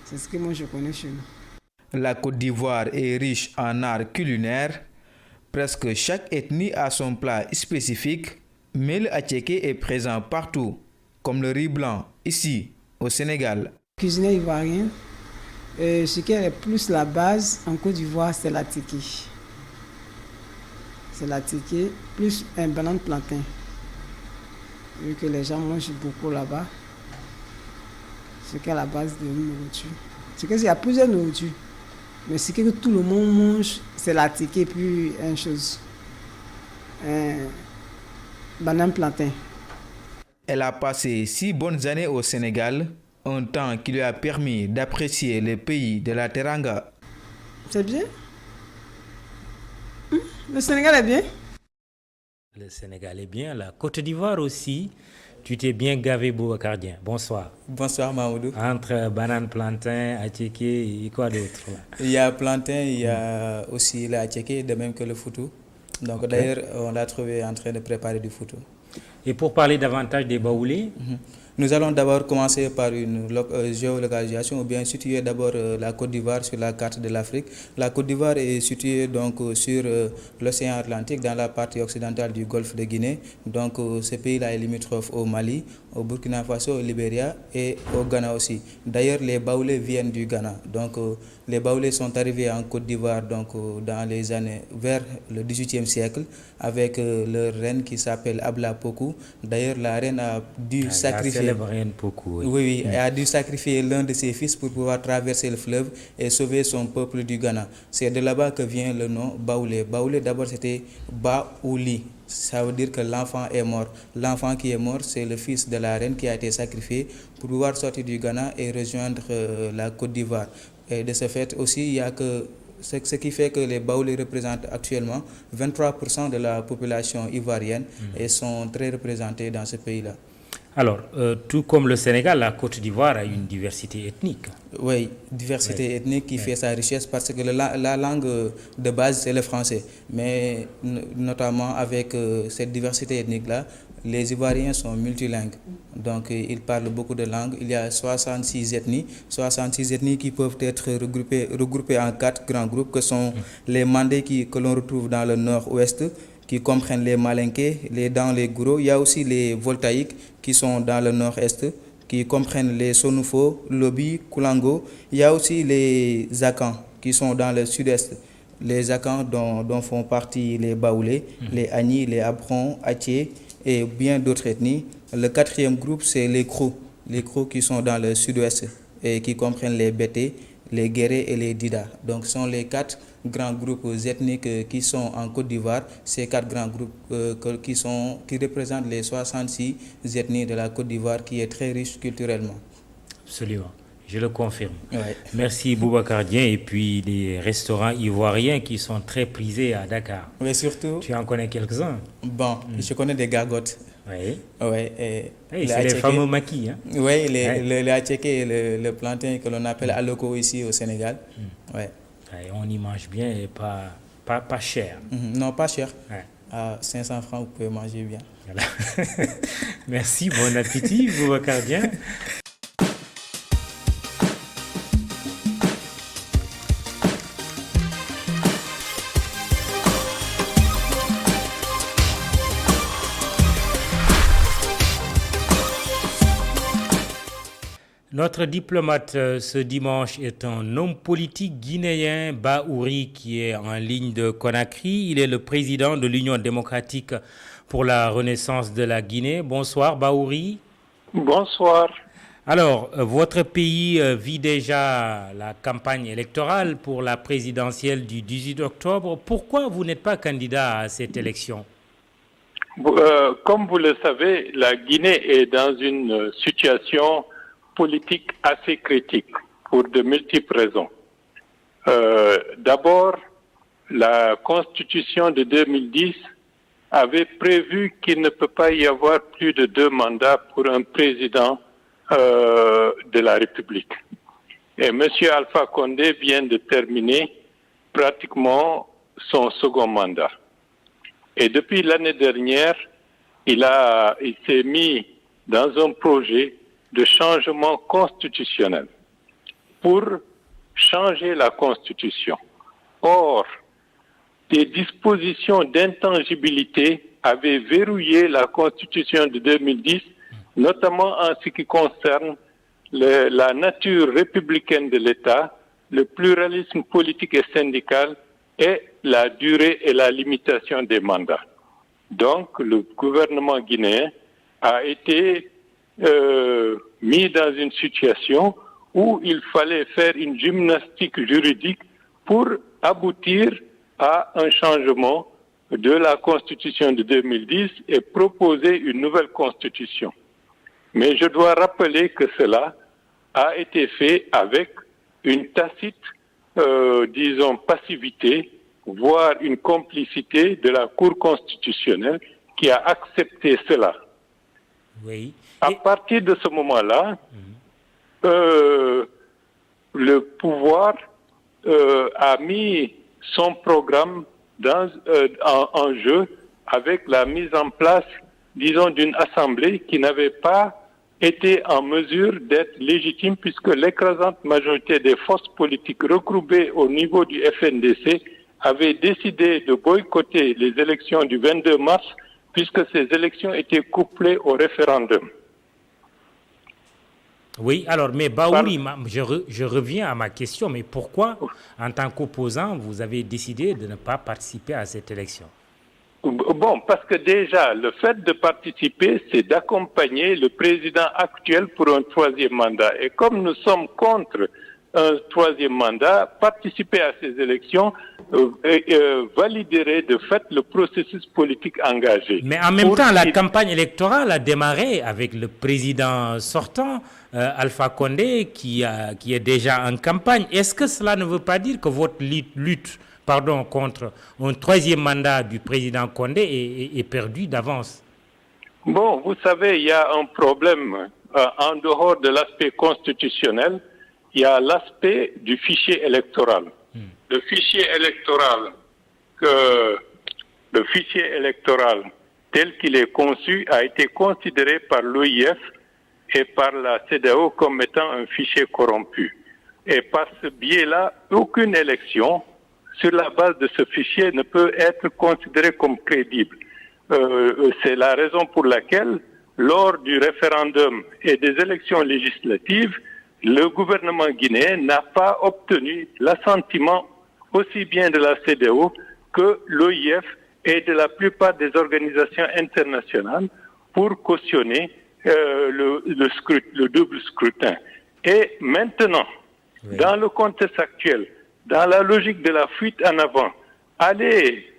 C'est ce que moi je connais chez nous. La Côte d'Ivoire est riche en art culinaire. Presque chaque ethnie a son plat spécifique, mais le attiéké est présent partout, comme le riz blanc, ici, au Sénégal. Cuisinier ivoirien, ce qui est plus la base en Côte d'Ivoire, c'est l'attiéké. C'est l'attiéké, plus un banane plantain. Vu que les gens mangent beaucoup là-bas, c'est qu'à la base de une nourriture. C'est qu'il y a plusieurs nourritures, mais ce que tout le monde mange, c'est l'attiéké puis une chose, banane plantain. Elle a passé 6 bonnes années au Sénégal, un temps qui lui a permis d'apprécier les pays de la Teranga. C'est bien. Le Sénégal est bien. Le Sénégal est bien, la Côte d'Ivoire aussi. Tu t'es bien gavé, Boubacar Dieng. Bonsoir. Bonsoir, Maoudou. Entre banane, plantain, attiéké et quoi d'autre? Il y a plantain, il y a aussi le attiéké, de même que le foutou. Donc d'ailleurs, on l'a trouvé en train de préparer du foutou. Et pour parler davantage des baoulés, nous allons d'abord commencer par une géolocalisation ou bien situer d'abord la Côte d'Ivoire sur la carte de l'Afrique. La Côte d'Ivoire est située donc sur l'océan Atlantique dans la partie occidentale du golfe de Guinée. Donc ce pays-là est limitrophe au Mali, au Burkina Faso, au Libéria et au Ghana aussi. D'ailleurs, les baoulés viennent du Ghana. Donc les baoulés sont arrivés en Côte d'Ivoire donc dans les années vers le XVIIIe siècle avec leur reine qui s'appelle Abla Pokou. D'ailleurs, la reine a dû sacrifier. Oui, elle a dû sacrifier l'un de ses fils pour pouvoir traverser le fleuve et sauver son peuple du Ghana. C'est de là-bas que vient le nom Baoulé. Baoulé, d'abord, c'était Baouli. Ça veut dire que l'enfant est mort. L'enfant qui est mort, c'est le fils de la reine qui a été sacrifié pour pouvoir sortir du Ghana et rejoindre la Côte d'Ivoire. Et de ce fait aussi, il y a que ce qui fait que les Baoulés représentent actuellement 23% de la population ivoirienne et sont très représentés dans ce pays-là. Alors, tout comme le Sénégal, la Côte d'Ivoire a une diversité ethnique. Oui, diversité ethnique qui fait sa richesse parce que la langue de base, c'est le français. Mais notamment avec cette diversité ethnique-là, les Ivoiriens sont multilingues. Donc, ils parlent beaucoup de langues. Il y a 66 ethnies qui peuvent être regroupées en 4 grands groupes que sont les Mandés que l'on retrouve dans le nord-ouest, qui comprennent les Malinké, les Gros. Il y a aussi les Voltaïques qui sont dans le nord-est, qui comprennent les Sonufo, Lobi, Koulango. Il y a aussi les Zakans qui sont dans le sud-est. Les Zakans dont font partie les Baoulés, les Agni, les Abrons, Attié et bien d'autres ethnies. Le 4e groupe, c'est les Krou qui sont dans le sud-ouest et qui comprennent les Bété, les Guéré et les Dida. Donc, ce sont les 4 grands groupes ethniques qui sont en Côte d'Ivoire. Ces 4 grands groupes qui représentent les 66 ethnies de la Côte d'Ivoire qui est très riche culturellement. Absolument, je le confirme. Ouais. Merci Boubacar Dieng. Et puis les restaurants ivoiriens qui sont très prisés à Dakar. Mais surtout... Tu en connais quelques-uns? Bon, je connais des gargotes. Oui. Ouais, c'est les fameux maquis. Hein? Oui, le attiéké et le plantain que l'on appelle aloko ici au Sénégal. Ouais. Et on y mange bien et pas cher. Non, pas cher. Ouais. À 500 francs, vous pouvez manger bien. Voilà. Merci, bon appétit, Boubacar Dieng. Notre diplomate ce dimanche est un homme politique guinéen, Baouri, qui est en ligne de Conakry. Il est le président de l'Union démocratique pour la renaissance de la Guinée. Bonsoir, Baouri. Bonsoir. Alors, votre pays vit déjà la campagne électorale pour la présidentielle du 18 octobre. Pourquoi vous n'êtes pas candidat à cette élection? Comme vous le savez, la Guinée est dans une situation politique assez critique pour de multiples raisons. D'abord, la Constitution de 2010 avait prévu qu'il ne peut pas y avoir plus de 2 mandats pour un président de la République. Et M. Alpha Condé vient de terminer pratiquement son second mandat. Et depuis l'année dernière, il s'est mis dans un projet de changement constitutionnel pour changer la Constitution. Or, des dispositions d'intangibilité avaient verrouillé la Constitution de 2010, notamment en ce qui concerne la nature républicaine de l'État, le pluralisme politique et syndical et la durée et la limitation des mandats. Donc, le gouvernement guinéen a été mis dans une situation où il fallait faire une gymnastique juridique pour aboutir à un changement de la Constitution de 2010 et proposer une nouvelle Constitution. Mais je dois rappeler que cela a été fait avec une tacite disons, passivité, voire une complicité de la Cour constitutionnelle qui a accepté cela. Oui. À partir de ce moment-là, le pouvoir a mis son programme en jeu avec la mise en place, disons, d'une assemblée qui n'avait pas été en mesure d'être légitime puisque l'écrasante majorité des forces politiques regroupées au niveau du FNDC avait décidé de boycotter les élections du 22 mars puisque ces élections étaient couplées au référendum. Oui, alors, mais Baouri, je reviens à ma question, mais pourquoi, en tant qu'opposant, vous avez décidé de ne pas participer à cette élection? Bon, parce que déjà, le fait de participer, c'est d'accompagner le président actuel pour un troisième mandat. Et comme nous sommes contre un troisième mandat, participer à ces élections validerait de fait le processus politique engagé. Mais en même temps, la campagne électorale a démarré avec le président sortant, Alpha Condé, qui est déjà en campagne. Est-ce que cela ne veut pas dire que votre lutte contre un troisième mandat du président Condé est perdu d'avance? Bon, vous savez, il y a un problème en dehors de l'aspect constitutionnel. Il y a l'aspect du fichier électoral. Le fichier électoral tel qu'il est conçu a été considéré par l'OIF et par la CEDEAO comme étant un fichier corrompu. Et par ce biais-là, aucune élection sur la base de ce fichier ne peut être considérée comme crédible. C'est la raison pour laquelle, lors du référendum et des élections législatives, le gouvernement guinéen n'a pas obtenu l'assentiment aussi bien de la CEDEAO que l'OIF et de la plupart des organisations internationales pour cautionner le double scrutin. Et maintenant, dans le contexte actuel, dans la logique de la fuite en avant, aller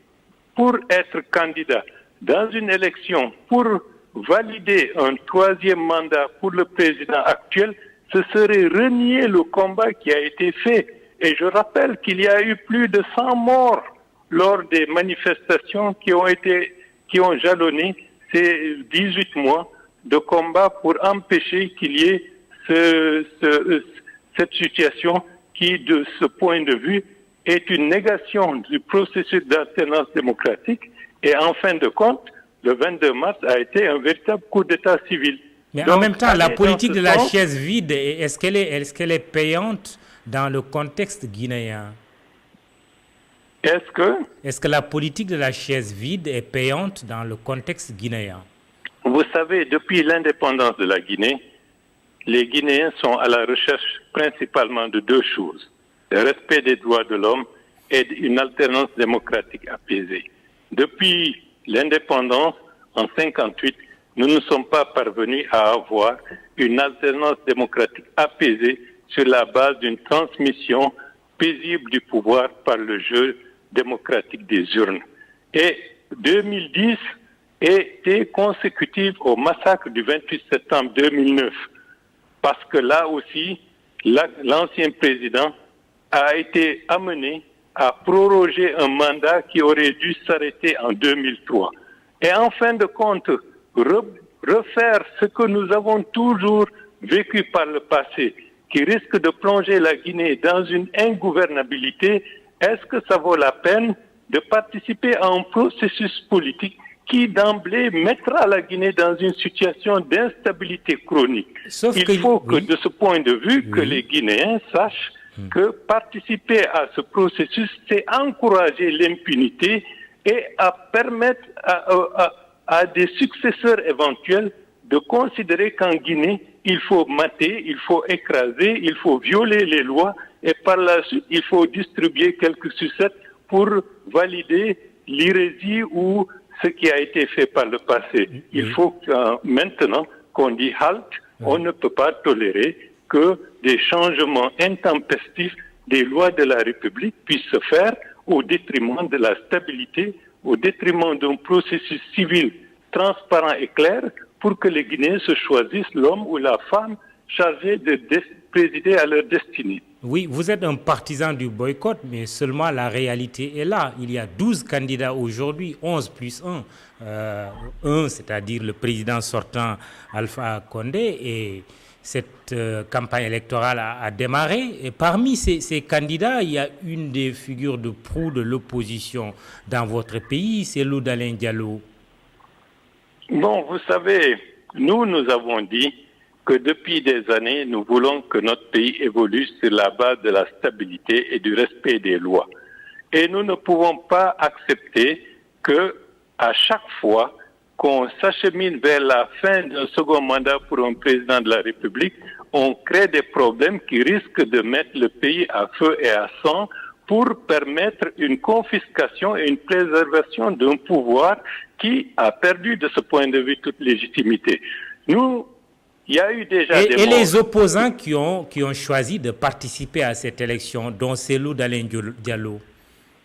pour être candidat dans une élection pour valider un troisième mandat pour le président actuel, ce serait renier le combat qui a été fait. Et je rappelle qu'il y a eu plus de 100 morts lors des manifestations qui ont jalonné ces 18 mois de combat pour empêcher qu'il y ait cette situation qui, de ce point de vue, est une négation du processus d'alternance démocratique. Et en fin de compte, le 22 mars a été un véritable coup d'État civil. Mais en même temps, la politique de la chaise vide, est-ce qu'elle est payante dans le contexte guinéen? Est-ce que la politique de la chaise vide est payante dans le contexte guinéen? Vous savez, depuis l'indépendance de la Guinée, les Guinéens sont à la recherche principalement de deux choses: le respect des droits de l'homme et une alternance démocratique apaisée. Depuis l'indépendance, en 1958, nous ne sommes pas parvenus à avoir une alternance démocratique apaisée sur la base d'une transmission paisible du pouvoir par le jeu démocratique des urnes. Et 2010 était consécutive au massacre du 28 septembre 2009, parce que là aussi, l'ancien président a été amené à proroger un mandat qui aurait dû s'arrêter en 2003. Et en fin de compte, refaire ce que nous avons toujours vécu par le passé, qui risque de plonger la Guinée dans une ingouvernabilité, est-ce que ça vaut la peine de participer à un processus politique qui d'emblée mettra la Guinée dans une situation d'instabilité chronique? Il faut que de ce point de vue, que les Guinéens sachent que participer à ce processus, c'est encourager l'impunité et à permettre à des successeurs éventuels de considérer qu'en Guinée, il faut mater, il faut écraser, il faut violer les lois et par la suite, il faut distribuer quelques sucettes pour valider l'hérésie ou ce qui a été fait par le passé. Il faut maintenant qu'on dit halte, on ne peut pas tolérer que des changements intempestifs des lois de la République puissent se faire au détriment de la stabilité, au détriment d'un processus civil transparent et clair pour que les Guinéens se choisissent l'homme ou la femme chargés de présider à leur destinée. Oui, vous êtes un partisan du boycott, mais seulement la réalité est là. Il y a 12 candidats aujourd'hui, 11 plus 1. Un, c'est-à-dire le président sortant Alpha Condé, et cette campagne électorale a démarré. Et parmi ces candidats, il y a une des figures de proue de l'opposition dans votre pays, c'est Loudalen Diallo. Bon, vous savez, nous avons dit que depuis des années, nous voulons que notre pays évolue sur la base de la stabilité et du respect des lois. Et nous ne pouvons pas accepter que, à chaque fois qu'on s'achemine vers la fin d'un second mandat pour un président de la République, on crée des problèmes qui risquent de mettre le pays à feu et à sang pour permettre une confiscation et une préservation d'un pouvoir qui a perdu de ce point de vue toute légitimité. Il y a eu déjà et les opposants qui ont choisi de participer à cette élection, dont c'est Loudalen Diallo.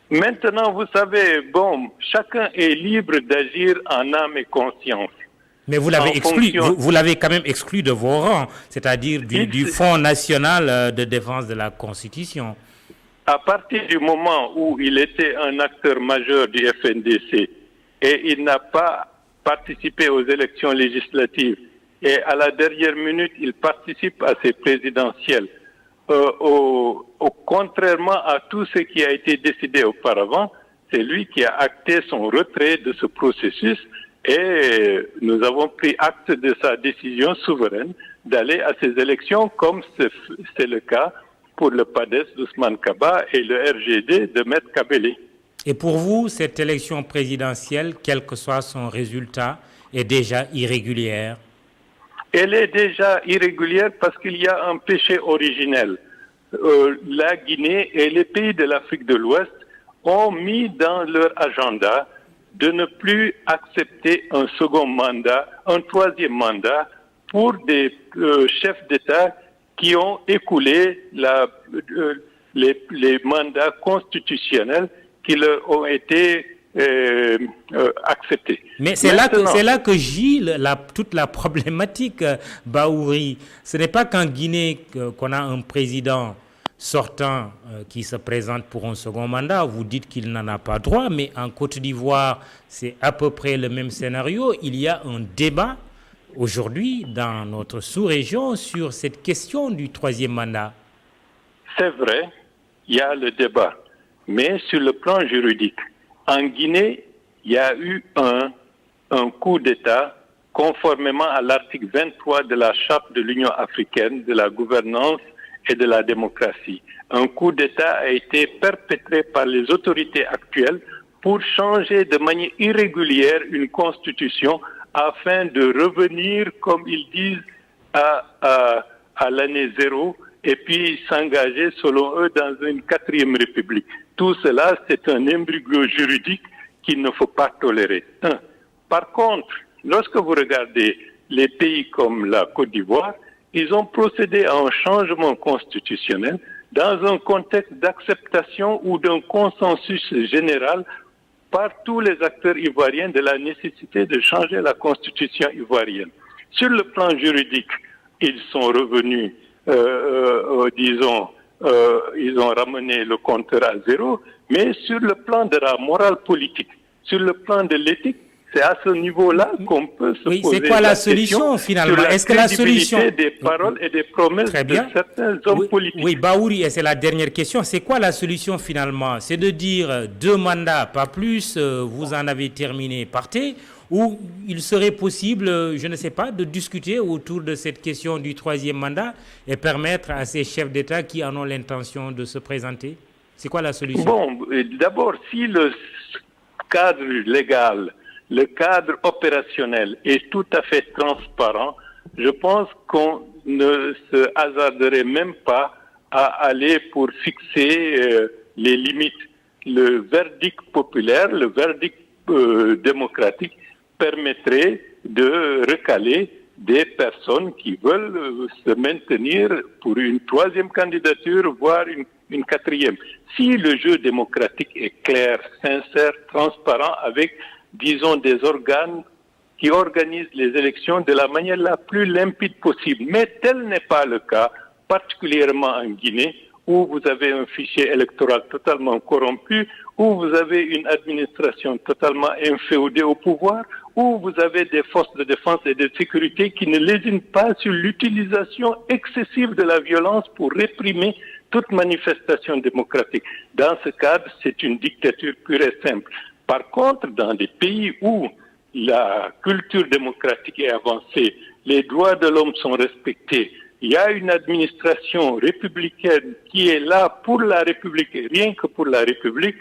Maintenant, vous savez, bon, chacun est libre d'agir en âme et conscience. Mais vous l'avez exclu, vous l'avez quand même exclu de vos rangs, c'est-à-dire du Front national de défense de la Constitution. À partir du moment où il était un acteur majeur du FNDC et il n'a pas participé aux élections législatives, et à la dernière minute, il participe à ces présidentielles. Contrairement à tout ce qui a été décidé auparavant, c'est lui qui a acté son retrait de ce processus et nous avons pris acte de sa décision souveraine d'aller à ces élections comme c'est le cas pour le PADES d'Ousmane Kaba et le RGD de Maître Kabele. Et pour vous, cette élection présidentielle, quel que soit son résultat, est déjà irrégulière? Elle est déjà irrégulière parce qu'il y a un péché originel. La Guinée et les pays de l'Afrique de l'Ouest ont mis dans leur agenda de ne plus accepter un second mandat, un troisième mandat pour des chefs d'État qui ont écoulé les mandats constitutionnels qui leur ont été accepté. Mais c'est là que gît toute la problématique, Baouri. Ce n'est pas qu'en Guinée qu'on a un président sortant qui se présente pour un second mandat. Vous dites qu'il n'en a pas droit, mais en Côte d'Ivoire, c'est à peu près le même scénario. Il y a un débat aujourd'hui dans notre sous-région sur cette question du troisième mandat. C'est vrai, il y a le débat. Mais sur le plan juridique, en Guinée, il y a eu un coup d'État conformément à l'article 23 de la Charte de l'Union africaine de la gouvernance et de la démocratie. Un coup d'État a été perpétré par les autorités actuelles pour changer de manière irrégulière une constitution afin de revenir, comme ils disent, à l'année zéro et puis s'engager, selon eux, dans une 4e république. Tout cela, c'est un imbroglio juridique qu'il ne faut pas tolérer. Par contre, lorsque vous regardez les pays comme la Côte d'Ivoire, ils ont procédé à un changement constitutionnel dans un contexte d'acceptation ou d'un consensus général par tous les acteurs ivoiriens de la nécessité de changer la constitution ivoirienne. Sur le plan juridique, ils sont revenus, ils ont ramené le compteur à zéro, mais sur le plan de la morale politique, sur le plan de l'éthique, c'est à ce niveau-là qu'on peut se poser c'est quoi la solution finalement? Est-ce que la solution des paroles et des promesses de certains hommes politiques? Oui, Baouri, et c'est la dernière question. C'est quoi la solution finalement? C'est de dire 2 mandats, pas plus, vous en avez terminé, partez, ou il serait possible, je ne sais pas, de discuter autour de cette question du 3e mandat et permettre à ces chefs d'État qui en ont l'intention de se présenter? C'est quoi la solution? Bon, d'abord, si le cadre légal, le cadre opérationnel est tout à fait transparent, je pense qu'on ne se hasarderait même pas à aller pour fixer les limites. Le verdict populaire, le verdict démocratique permettrait de recaler des personnes qui veulent se maintenir pour une 3e candidature, voire une 4e. Si le jeu démocratique est clair, sincère, transparent, avec disons des organes qui organise les élections de la manière la plus limpide possible. Mais tel n'est pas le cas, particulièrement en Guinée, où vous avez un fichier électoral totalement corrompu, où vous avez une administration totalement inféodée au pouvoir, où vous avez des forces de défense et de sécurité qui ne lésinent pas sur l'utilisation excessive de la violence pour réprimer toute manifestation démocratique. Dans ce cadre, c'est une dictature pure et simple. Par contre, dans des pays où la culture démocratique est avancée, les droits de l'homme sont respectés, il y a une administration républicaine qui est là pour la République, rien que pour la République,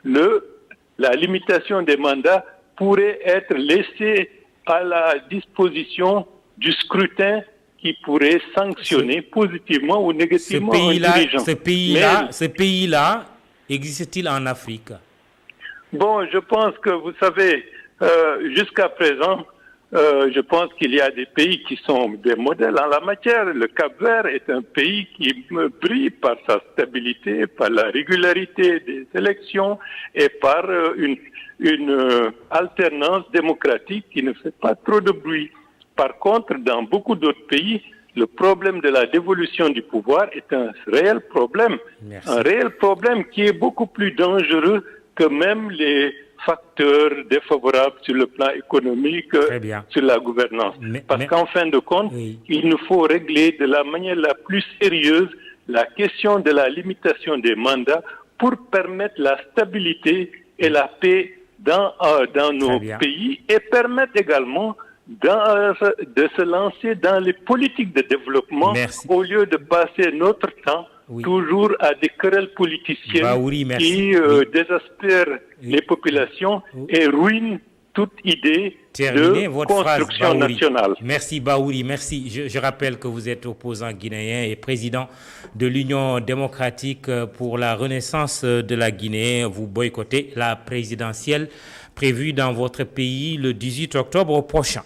la limitation des mandats pourrait être laissée à la disposition du scrutin qui pourrait sanctionner positivement ou négativement un dirigeant. Ce pays-là existe-t-il en Afrique? Bon, je pense que vous savez, jusqu'à présent, je pense qu'il y a des pays qui sont des modèles en la matière. Le Cap-Vert est un pays qui brille par sa stabilité, par la régularité des élections et par une alternance démocratique qui ne fait pas trop de bruit. Par contre, dans beaucoup d'autres pays, le problème de la dévolution du pouvoir est un réel problème. Merci. Un réel problème qui est beaucoup plus dangereux que même les facteurs défavorables sur le plan économique, sur la gouvernance. Parce qu'en fin de compte, il nous faut régler de la manière la plus sérieuse la question de la limitation des mandats pour permettre la stabilité et la paix dans nos pays et permettre également de se lancer dans les politiques de développement au lieu de passer notre temps toujours à des querelles politiciennes qui désespèrent les populations et ruinent toute idée de construction nationale. Merci Baouri, merci. Je rappelle que vous êtes opposant guinéen et président de l'Union démocratique pour la renaissance de la Guinée. Vous boycottez la présidentielle prévue dans votre pays le 18 octobre prochain.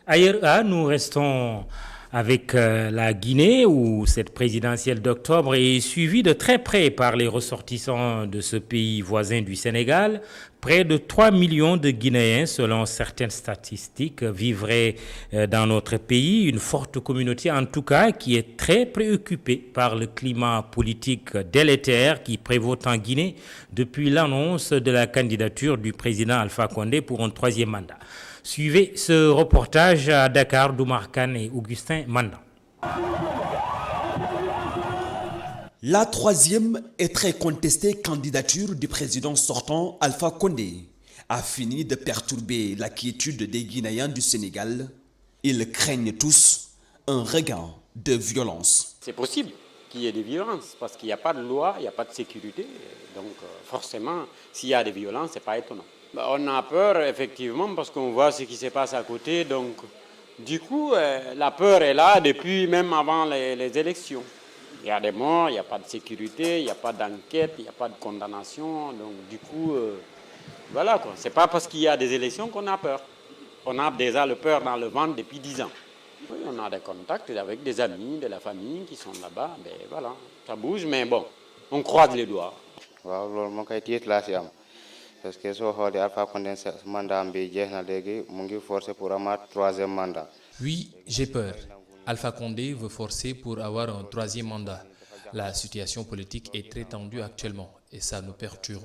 Ailleurs, nous restons avec la Guinée où cette présidentielle d'octobre est suivie de très près par les ressortissants de ce pays voisin du Sénégal. Près de 3 millions de Guinéens, selon certaines statistiques, vivraient dans notre pays. Une forte communauté, en tout cas, qui est très préoccupée par le climat politique délétère qui prévaut en Guinée depuis l'annonce de la candidature du président Alpha Condé pour un 3e mandat. Suivez ce reportage à Dakar d'Oumar Kane et Augustin Mandan. La 3e et très contestée candidature du président sortant Alpha Condé a fini de perturber la quiétude des Guinéens du Sénégal. Ils craignent tous un regain de violence. C'est possible qu'il y ait des violences parce qu'il n'y a pas de loi, il n'y a pas de sécurité. Donc forcément, s'il y a des violences, ce n'est pas étonnant. On a peur, effectivement, parce qu'on voit ce qui se passe à côté. Donc, du coup, la peur est là depuis même avant les élections. Il y a des morts, il n'y a pas de sécurité, il n'y a pas d'enquête, il n'y a pas de condamnation. Donc, du coup, voilà quoi. Ce n'est pas parce qu'il y a des élections qu'on a peur. On a déjà le peur dans le ventre depuis 10 ans. Oui, on a des contacts avec des amis, de la famille qui sont là-bas. Ben, voilà, ça bouge, mais bon, on croise les doigts. Parce que so hoode Alpha Condé mandat mbi jeexna léegi mu ngi forcer pour amaat 3e mandat. Oui, j'ai peur. Alpha Condé veut forcer pour avoir un 3e mandat. La situation politique est très tendue actuellement et ça nous perturbe.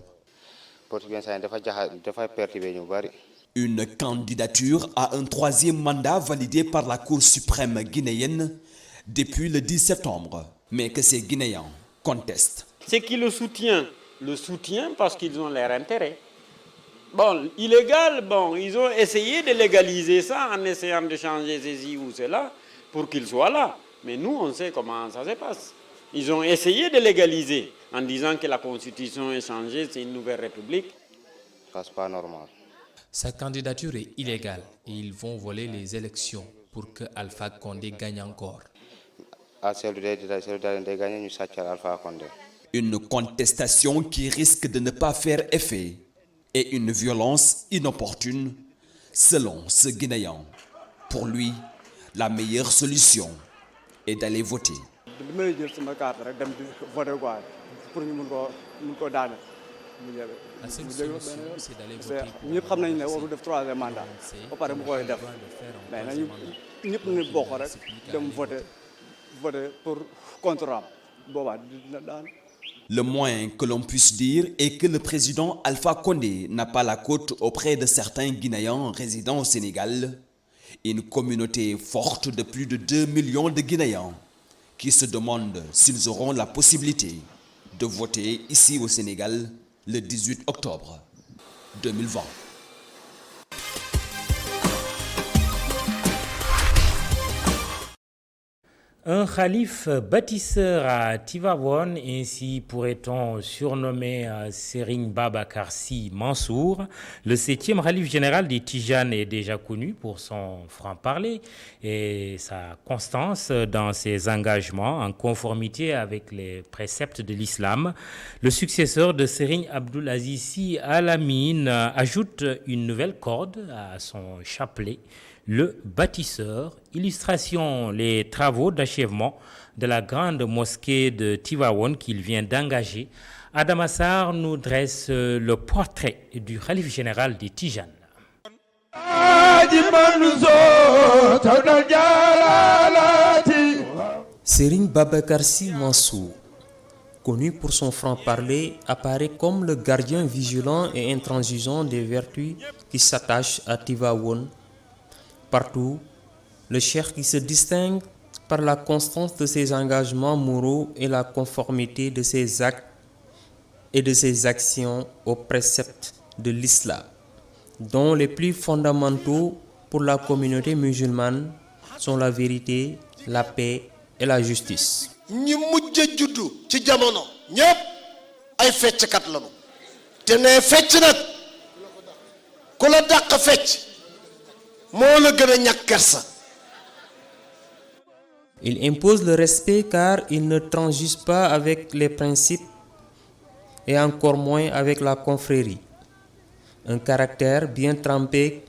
Une candidature à un 3e mandat validée par la Cour suprême guinéenne depuis le 10 septembre, mais que ces Guinéens contestent. C'est qui le soutient parce qu'ils ont leur intérêt. Bon, illégal, bon, ils ont essayé de légaliser ça en essayant de changer ceci ou cela pour qu'il soit là. Mais nous, on sait comment ça se passe. Ils ont essayé de légaliser en disant que la constitution est changée, c'est une nouvelle république. Ça, c'est pas normal. Sa candidature est illégale et ils vont voler les élections pour que Alpha Condé gagne encore. Une contestation qui risque de ne pas faire effet et une violence inopportune, selon ce Guinéen. Pour lui, la meilleure solution est d'aller voter. La seule solution, c'est d'aller voter pour ñëpp xam nañ ne waru def troisième mandat ba pare mu koy def mais nañu ñëpp ñu bokk rek dem voter pour contre boobaa dina daan. Le moins que l'on puisse dire est que le président Alpha Condé n'a pas la cote auprès de certains Guinéens résidant au Sénégal, une communauté forte de plus de 2 millions de Guinéens qui se demandent s'ils auront la possibilité de voter ici au Sénégal le 18 octobre 2020. Un khalife bâtisseur à Tivaouane, ainsi pourrait-on surnommer Serigne Babacar Sy Mansour. Le 7e khalife général des Tijanes est déjà connu pour son franc-parler et sa constance dans ses engagements en conformité avec les préceptes de l'islam. Le successeur de Serigne Abdoul Aziz Sy Al Amine ajoute une nouvelle corde à son chapelet. Le bâtisseur, illustration les travaux d'achèvement de la grande mosquée de Tivaouane qu'il vient d'engager. Adam Assar nous dresse le portrait du khalife général des Tijanes. Serigne Babacar Sy Mansour, connu pour son franc-parler, apparaît comme le gardien vigilant et intransigeant des vertus qui s'attachent à Tivaouane. Partout, le cheikh qui se distingue par la constance de ses engagements moraux et la conformité de ses actes et de ses actions aux préceptes de l'islam, dont les plus fondamentaux pour la communauté musulmane sont la vérité, la paix et la justice. ñi mujj juddu ci jamono ñépp ay fecckat lañu te ne fecc nag ku la dàq fecc. Il impose le respect car il ne transige pas avec les principes et encore moins avec la confrérie. Un caractère bien trempé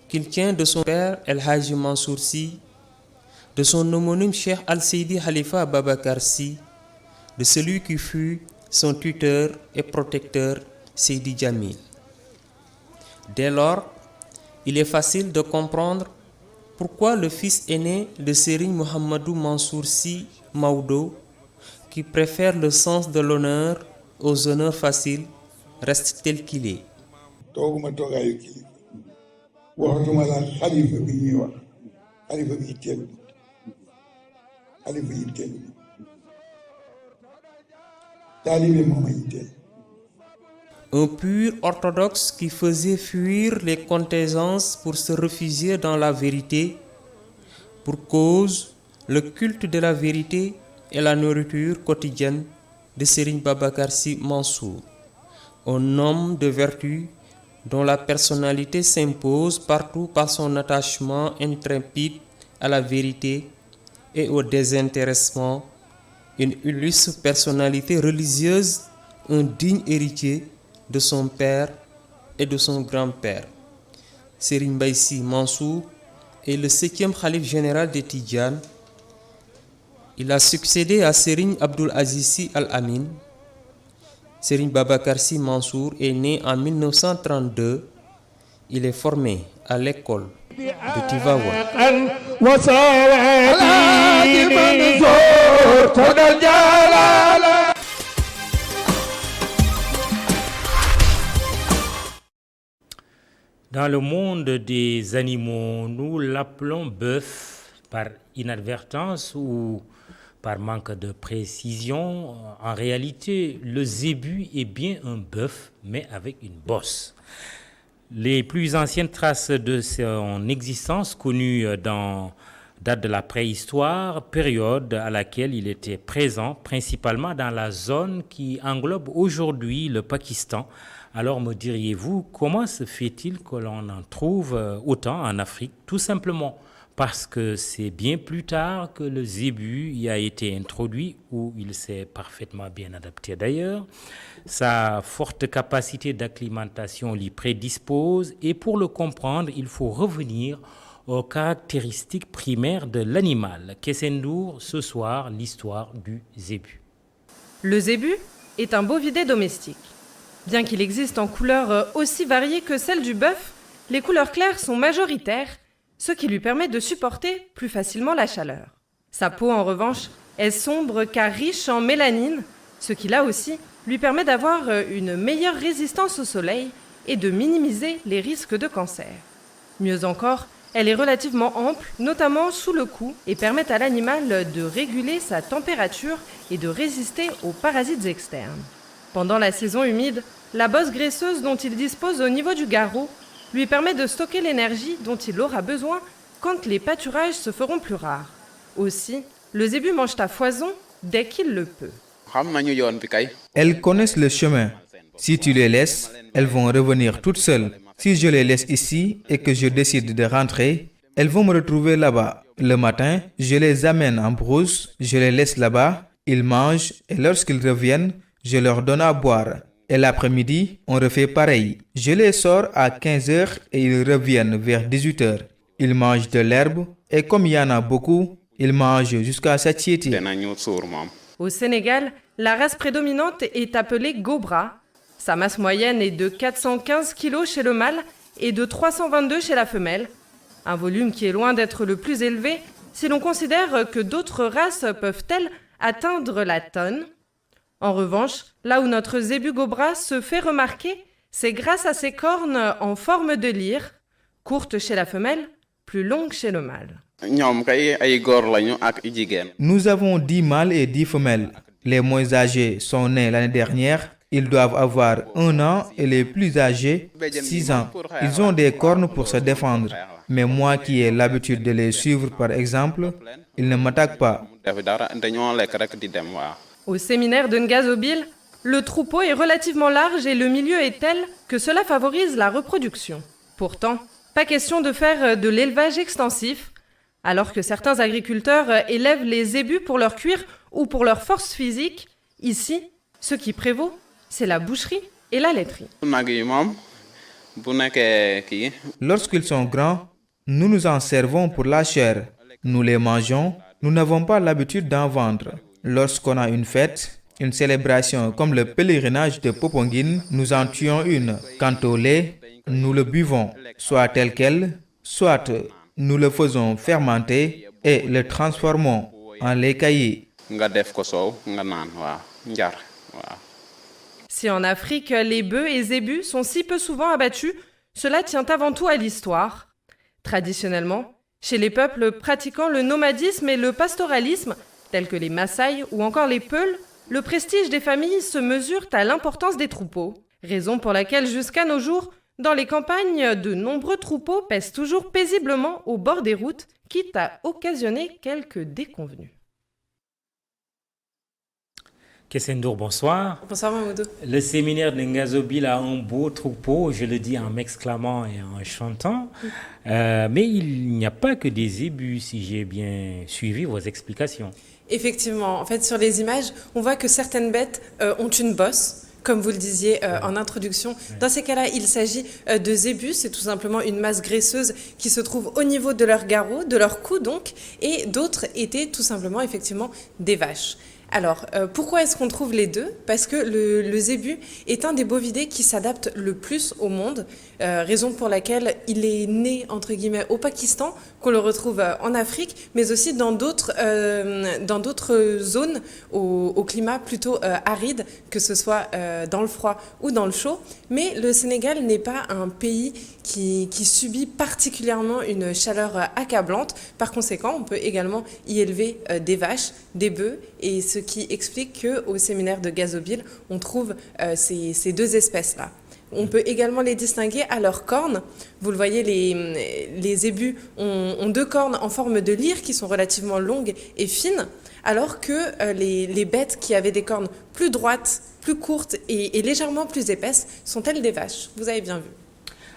qu'il tient de son père El Hadji Mansour Sy, de son homonyme Cheikh Al-Seydi Khalifa Babacar Sy, de celui qui fut son tuteur et protecteur Seydi Djamil. Dès lors, il est facile de comprendre pourquoi le fils aîné de Serigne Mohamedou Mansour Sy Maodo, qui préfère le sens de l'honneur aux honneurs faciles, reste tel qu'il est. Un pur orthodoxe qui faisait fuir les contingences pour se réfugier dans la vérité, pour cause le culte de la vérité et la nourriture quotidienne de Serigne Babacar Sy Mansour, un homme de vertu dont la personnalité s'impose partout par son attachement intrépide à la vérité et au désintéressement, une illustre personnalité religieuse, un digne héritier de son père et de son grand-père. Serigne Mbaye Sy Mansour est le 7e khalife général des Tidjanes. Il a succédé à Serigne Abdoul Aziz Sy Al Amine. Serigne Babacar Sy Mansour est né en 1932. Il est formé à l'école de Tivaouane. Dans le monde des animaux, nous l'appelons bœuf par inadvertance ou par manque de précision. En réalité, le zébu est bien un bœuf, mais avec une bosse. Les plus anciennes traces de son existence, connues datent de la préhistoire, période à laquelle il était présent, principalement dans la zone qui englobe aujourd'hui le Pakistan. Alors me diriez-vous, comment se fait-il que l'on en trouve autant en Afrique? Tout simplement parce que c'est bien plus tard que le zébu y a été introduit, où il s'est parfaitement bien adapté d'ailleurs. Sa forte capacité d'acclimatation l'y prédispose, et pour le comprendre, il faut revenir aux caractéristiques primaires de l'animal. Kessendour, ce soir, l'histoire du zébu. Le zébu est un bovidé domestique. Bien qu'il existe en couleurs aussi variées que celles du bœuf, les couleurs claires sont majoritaires, ce qui lui permet de supporter plus facilement la chaleur. Sa peau, en revanche, est sombre car riche en mélanine, ce qui là aussi lui permet d'avoir une meilleure résistance au soleil et de minimiser les risques de cancer. Mieux encore, elle est relativement ample, notamment sous le cou, et permet à l'animal de réguler sa température et de résister aux parasites externes. Pendant la saison humide, la bosse graisseuse dont il dispose au niveau du garrot lui permet de stocker l'énergie dont il aura besoin quand les pâturages se feront plus rares. Aussi, le zébu mange à foison dès qu'il le peut. Elles connaissent le chemin. Si tu les laisses, elles vont revenir toutes seules. Si je les laisse ici et que je décide de rentrer, elles vont me retrouver là-bas. Le matin, je les amène en brousse, je les laisse là-bas, ils mangent et lorsqu'ils reviennent, je leur donne à boire. Et l'après-midi, on refait pareil. Je les sors à 15h et ils reviennent vers 18h. Ils mangent de l'herbe et comme il y en a beaucoup, ils mangent jusqu'à satiété. Au Sénégal, la race prédominante est appelée Gobra. Sa masse moyenne est de 415 kg chez le mâle et de 322 chez la femelle. Un volume qui est loin d'être le plus élevé si l'on considère que d'autres races peuvent-elles atteindre la tonne. En revanche, là où notre zébu Gobra se fait remarquer, c'est grâce à ses cornes en forme de lyre, courtes chez la femelle, plus longues chez le mâle. Nous avons 10 mâles et 10 femelles. Les moins âgés sont nés l'année dernière. Ils doivent avoir 1 an et les plus âgés, 6 ans. Ils ont des cornes pour se défendre. Mais moi qui ai l'habitude de les suivre par exemple, ils ne m'attaquent pas. Au séminaire de Ngazobil, le troupeau est relativement large et le milieu est tel que cela favorise la reproduction. Pourtant, pas question de faire de l'élevage extensif, alors que certains agriculteurs élèvent les zébus pour leur cuir ou pour leur force physique. Ici, ce qui prévaut, c'est la boucherie et la laiterie. Lorsqu'ils sont grands, nous nous en servons pour la chair. Nous les mangeons, nous n'avons pas l'habitude d'en vendre. Lorsqu'on a une fête, une célébration comme le pèlerinage de Popenguine, nous en tuons une. Quant au lait, nous le buvons, soit tel quel, soit nous le faisons fermenter et le transformons en lait caillé. Si en Afrique, les bœufs et zébus sont si peu souvent abattus, cela tient avant tout à l'histoire. Traditionnellement, chez les peuples pratiquant le nomadisme et le pastoralisme, tels que les Maasai ou encore les Peuls, le prestige des familles se mesure à l'importance des troupeaux. Raison pour laquelle jusqu'à nos jours, dans les campagnes, de nombreux troupeaux pèsent toujours paisiblement au bord des routes, quitte à occasionner quelques déconvenues. Kessendour, bonsoir. Bonsoir Mamoudou. Le séminaire de Ngazobil a un beau troupeau, je le dis en m'exclamant et en chantant, mais il n'y a pas que des zébus, si j'ai bien suivi vos explications. Effectivement, en fait sur les images, on voit que certaines bêtes ont une bosse, comme vous le disiez en introduction. Dans ces cas-là, il s'agit de zébus, c'est tout simplement une masse graisseuse qui se trouve au niveau de leur garrot, de leur cou donc, et d'autres étaient tout simplement effectivement des vaches. Alors, pourquoi est-ce qu'on trouve les deux? Parce que le zébu est un des bovidés qui s'adapte le plus au monde, raison pour laquelle il est né, entre guillemets, au Pakistan, qu'on le retrouve en Afrique, mais aussi dans d'autres zones au climat plutôt aride, que ce soit dans le froid ou dans le chaud. Mais le Sénégal n'est pas un pays qui subit particulièrement une chaleur accablante. Par conséquent, on peut également y élever des vaches, des bœufs, et ce qui explique qu'au séminaire de Ngazobil, on trouve ces deux espèces-là. On peut également les distinguer à leurs cornes. Vous le voyez, les zébus ont deux cornes en forme de lyre qui sont relativement longues et fines, alors que les bêtes qui avaient des cornes plus droites, plus courtes et légèrement plus épaisses sont elles des vaches. Vous avez bien vu.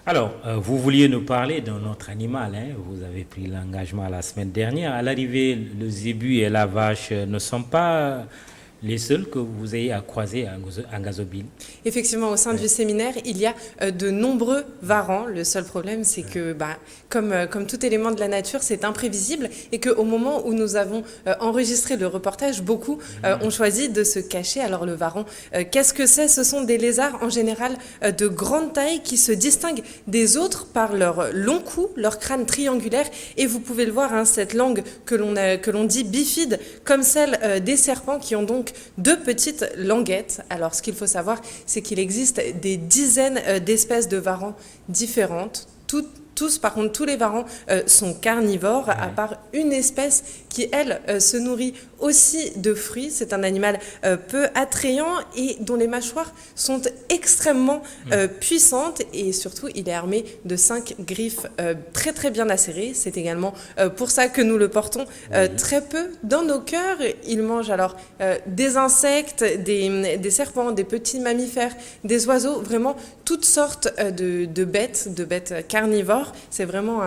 Alors, vous vouliez nous parler d'un autre animal, hein? Vous avez pris l'engagement la semaine dernière. À l'arrivée, le zébu et la vache ne sont pas les seuls que vous ayez à croiser en Gazobile? Effectivement, au sein du séminaire, il y a de nombreux varans. Le seul problème, c'est que, comme tout élément de la nature, c'est imprévisible et qu'au moment où nous avons enregistré le reportage, beaucoup ont choisi de se cacher. Alors le varan, qu'est-ce que c'est? Ce sont des lézards en général de grande taille qui se distinguent des autres par leur long cou, leur crâne triangulaire. Et vous pouvez le voir, hein, cette langue que l'on dit bifide, comme celle des serpents qui ont donc deux petites languettes. Alors ce qu'il faut savoir, c'est qu'il existe des dizaines d'espèces de varans différentes. Par contre, tous les varans sont carnivores, à part une espèce qui, elle, se nourrit aussi de fruits. C'est un animal peu attrayant et dont les mâchoires sont extrêmement puissantes. Et surtout, il est armé de 5 griffes très très bien acérées. C'est également pour ça que nous le portons très peu dans nos cœurs. Il mange alors des insectes, des serpents, des petits mammifères, des oiseaux, vraiment toutes sortes de bêtes carnivores. C'est vraiment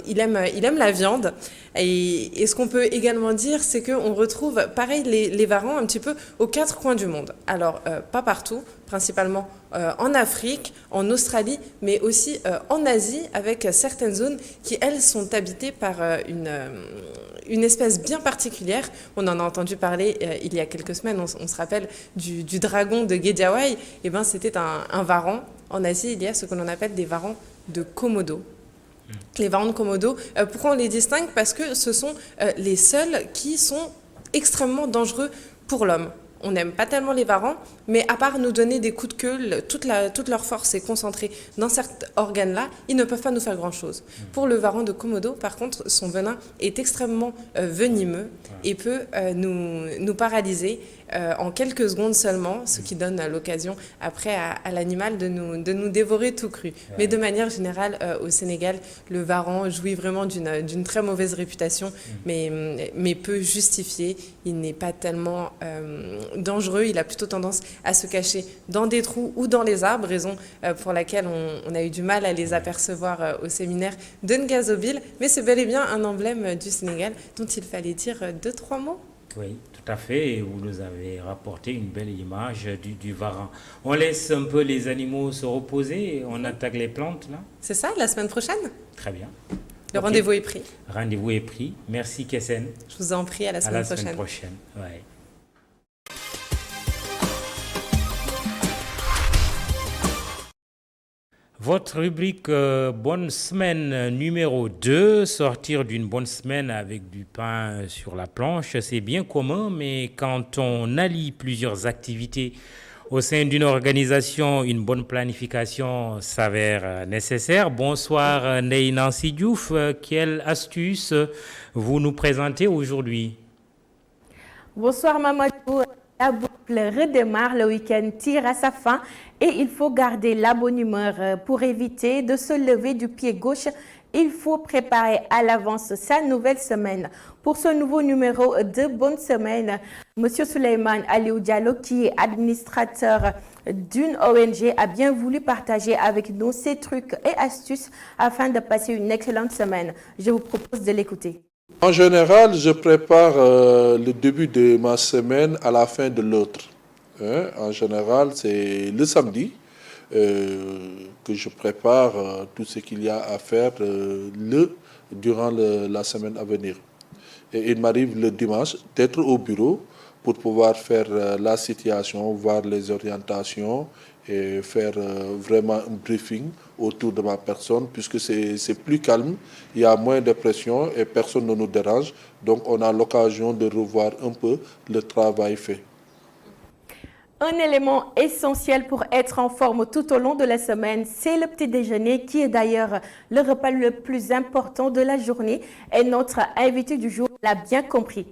il aime la viande. Et ce qu'on peut également dire, c'est qu'on retrouve pareil les varans un petit peu aux 4 coins du monde. Alors pas partout, principalement en Afrique, en Australie, mais aussi en Asie, avec certaines zones qui, elles, sont habitées par une espèce bien particulière. On en a entendu parler il y a quelques semaines, on se rappelle du dragon de Guédiawaye. Et ben, c'était un varan. En Asie, il y a ce que l'on appelle des varans de Komodo. Les varans de Komodo, pourquoi on les distingue? Parce que ce sont les seuls qui sont extrêmement dangereux pour l'homme. On n'aime pas tellement les varans, mais à part nous donner des coups de queue, toute leur force est concentrée dans cet organe-là, ils ne peuvent pas nous faire grand-chose. Pour le varan de Komodo, par contre, son venin est extrêmement venimeux et peut nous paralyser en quelques secondes seulement, ce qui donne l'occasion après à l'animal de nous dévorer tout cru. Mais de manière générale, au Sénégal, le varan jouit vraiment d'une très mauvaise réputation, mais peu justifiée. Il n'est pas tellement dangereux, il a plutôt tendance à se cacher dans des trous ou dans les arbres, raison pour laquelle on a eu du mal à les apercevoir au séminaire de Ngazobile, mais c'est bel et bien un emblème du Sénégal dont il fallait dire 2-3 mots. Oui, tout à fait. Et vous nous avez rapporté une belle image du varan. On laisse un peu les animaux se reposer et on attaque les plantes, là? C'est ça, la semaine prochaine? Très bien. Le rendez-vous est pris. Rendez-vous est pris. Merci, Kessen. Je vous en prie, à la semaine prochaine. À la semaine prochaine, ouais. Votre rubrique Bonne semaine numéro 2, sortir d'une bonne semaine avec du pain sur la planche, c'est bien commun, mais quand on allie plusieurs activités au sein d'une organisation, une bonne planification s'avère nécessaire. Bonsoir Ndeye Nancy Diouf, quelle astuce vous nous présentez aujourd'hui? Bonsoir Mamadou. La boucle redémarre, le week-end tire à sa fin et il faut garder la bonne humeur pour éviter de se lever du pied gauche. Il faut préparer à l'avance sa nouvelle semaine. Pour ce nouveau numéro de Bonne Semaine, M. Souleymane Aliou Diallo, qui est administrateur d'une ONG, a bien voulu partager avec nous ses trucs et astuces afin de passer une excellente semaine. Je vous propose de l'écouter. En général, je prépare le début de ma semaine à la fin de l'autre. En général, c'est le samedi que je prépare tout ce qu'il y a à faire durant la semaine à venir. Et il m'arrive le dimanche d'être au bureau pour pouvoir faire la situation, voir les orientations et faire vraiment un briefing autour de ma personne, puisque c'est plus calme, il y a moins de pression et personne ne nous dérange. Donc on a l'occasion de revoir un peu le travail fait. Un élément essentiel pour être en forme tout au long de la semaine, c'est le petit déjeuner qui est d'ailleurs le repas le plus important de la journée et notre invité du jour l'a bien compris.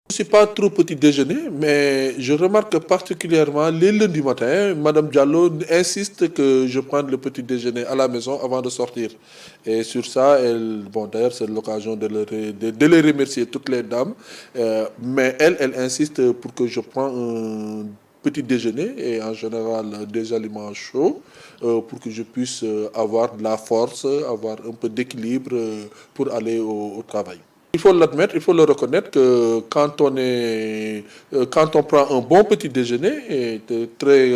Je ne suis pas trop petit déjeuner, mais je remarque particulièrement les lundis matins, Madame Diallo insiste que je prenne le petit déjeuner à la maison avant de sortir. Et sur ça, d'ailleurs c'est l'occasion de les remercier, toutes les dames, mais elle insiste pour que je prenne un petit déjeuner et en général des aliments chauds pour que je puisse avoir de la force, avoir un peu d'équilibre pour aller au travail. Il faut l'admettre, il faut le reconnaître que quand on prend un bon petit déjeuner, très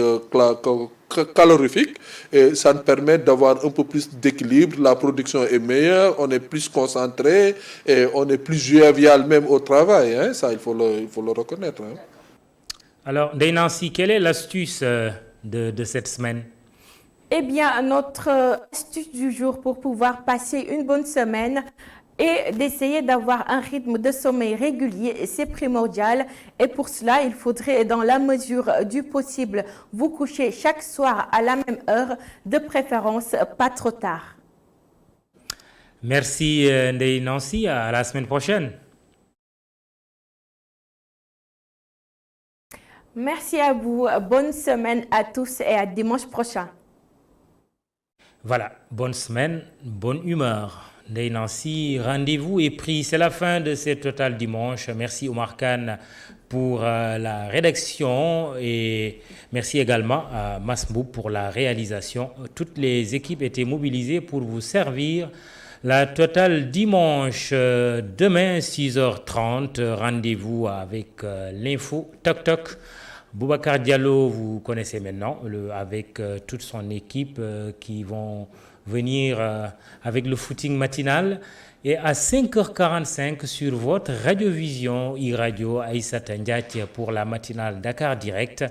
calorifique, et ça nous permet d'avoir un peu plus d'équilibre, la production est meilleure, on est plus concentré et on est plus jovial même au travail. Hein. Ça, il faut le reconnaître. Hein. Alors, Ndeye Nancy, quelle est l'astuce de cette semaine? Eh bien, notre astuce du jour pour pouvoir passer une bonne semaine et d'essayer d'avoir un rythme de sommeil régulier, c'est primordial. Et pour cela, il faudrait, dans la mesure du possible, vous coucher chaque soir à la même heure, de préférence pas trop tard. Merci Ndeye Nancy, à la semaine prochaine. Merci à vous, bonne semaine à tous et à dimanche prochain. Voilà, bonne semaine, bonne humeur. Ndeye Nancy, rendez-vous est pris. C'est la fin de ce Total Dimanche. Merci Omar Khan pour la rédaction et merci également à Masmou pour la réalisation. Toutes les équipes étaient mobilisées pour vous servir. La Total Dimanche, demain 6h30, rendez-vous avec l'info Toc Toc. Boubacar Diallo, vous connaissez maintenant, avec toute son équipe qui vont venir avec le footing matinal. Et à 5h45 sur votre radiovision e-radio Aïssata Ndiaye pour la matinale Dakar Direct.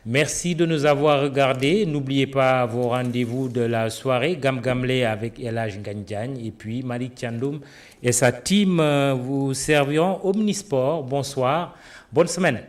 Merci de nous avoir regardés. N'oubliez pas vos rendez-vous de la soirée, Gam Gamle avec El Hadj Ngagne Diagne et puis Malik Thiandoum et sa team vous serviront Omnisport. Bonsoir, bonne semaine.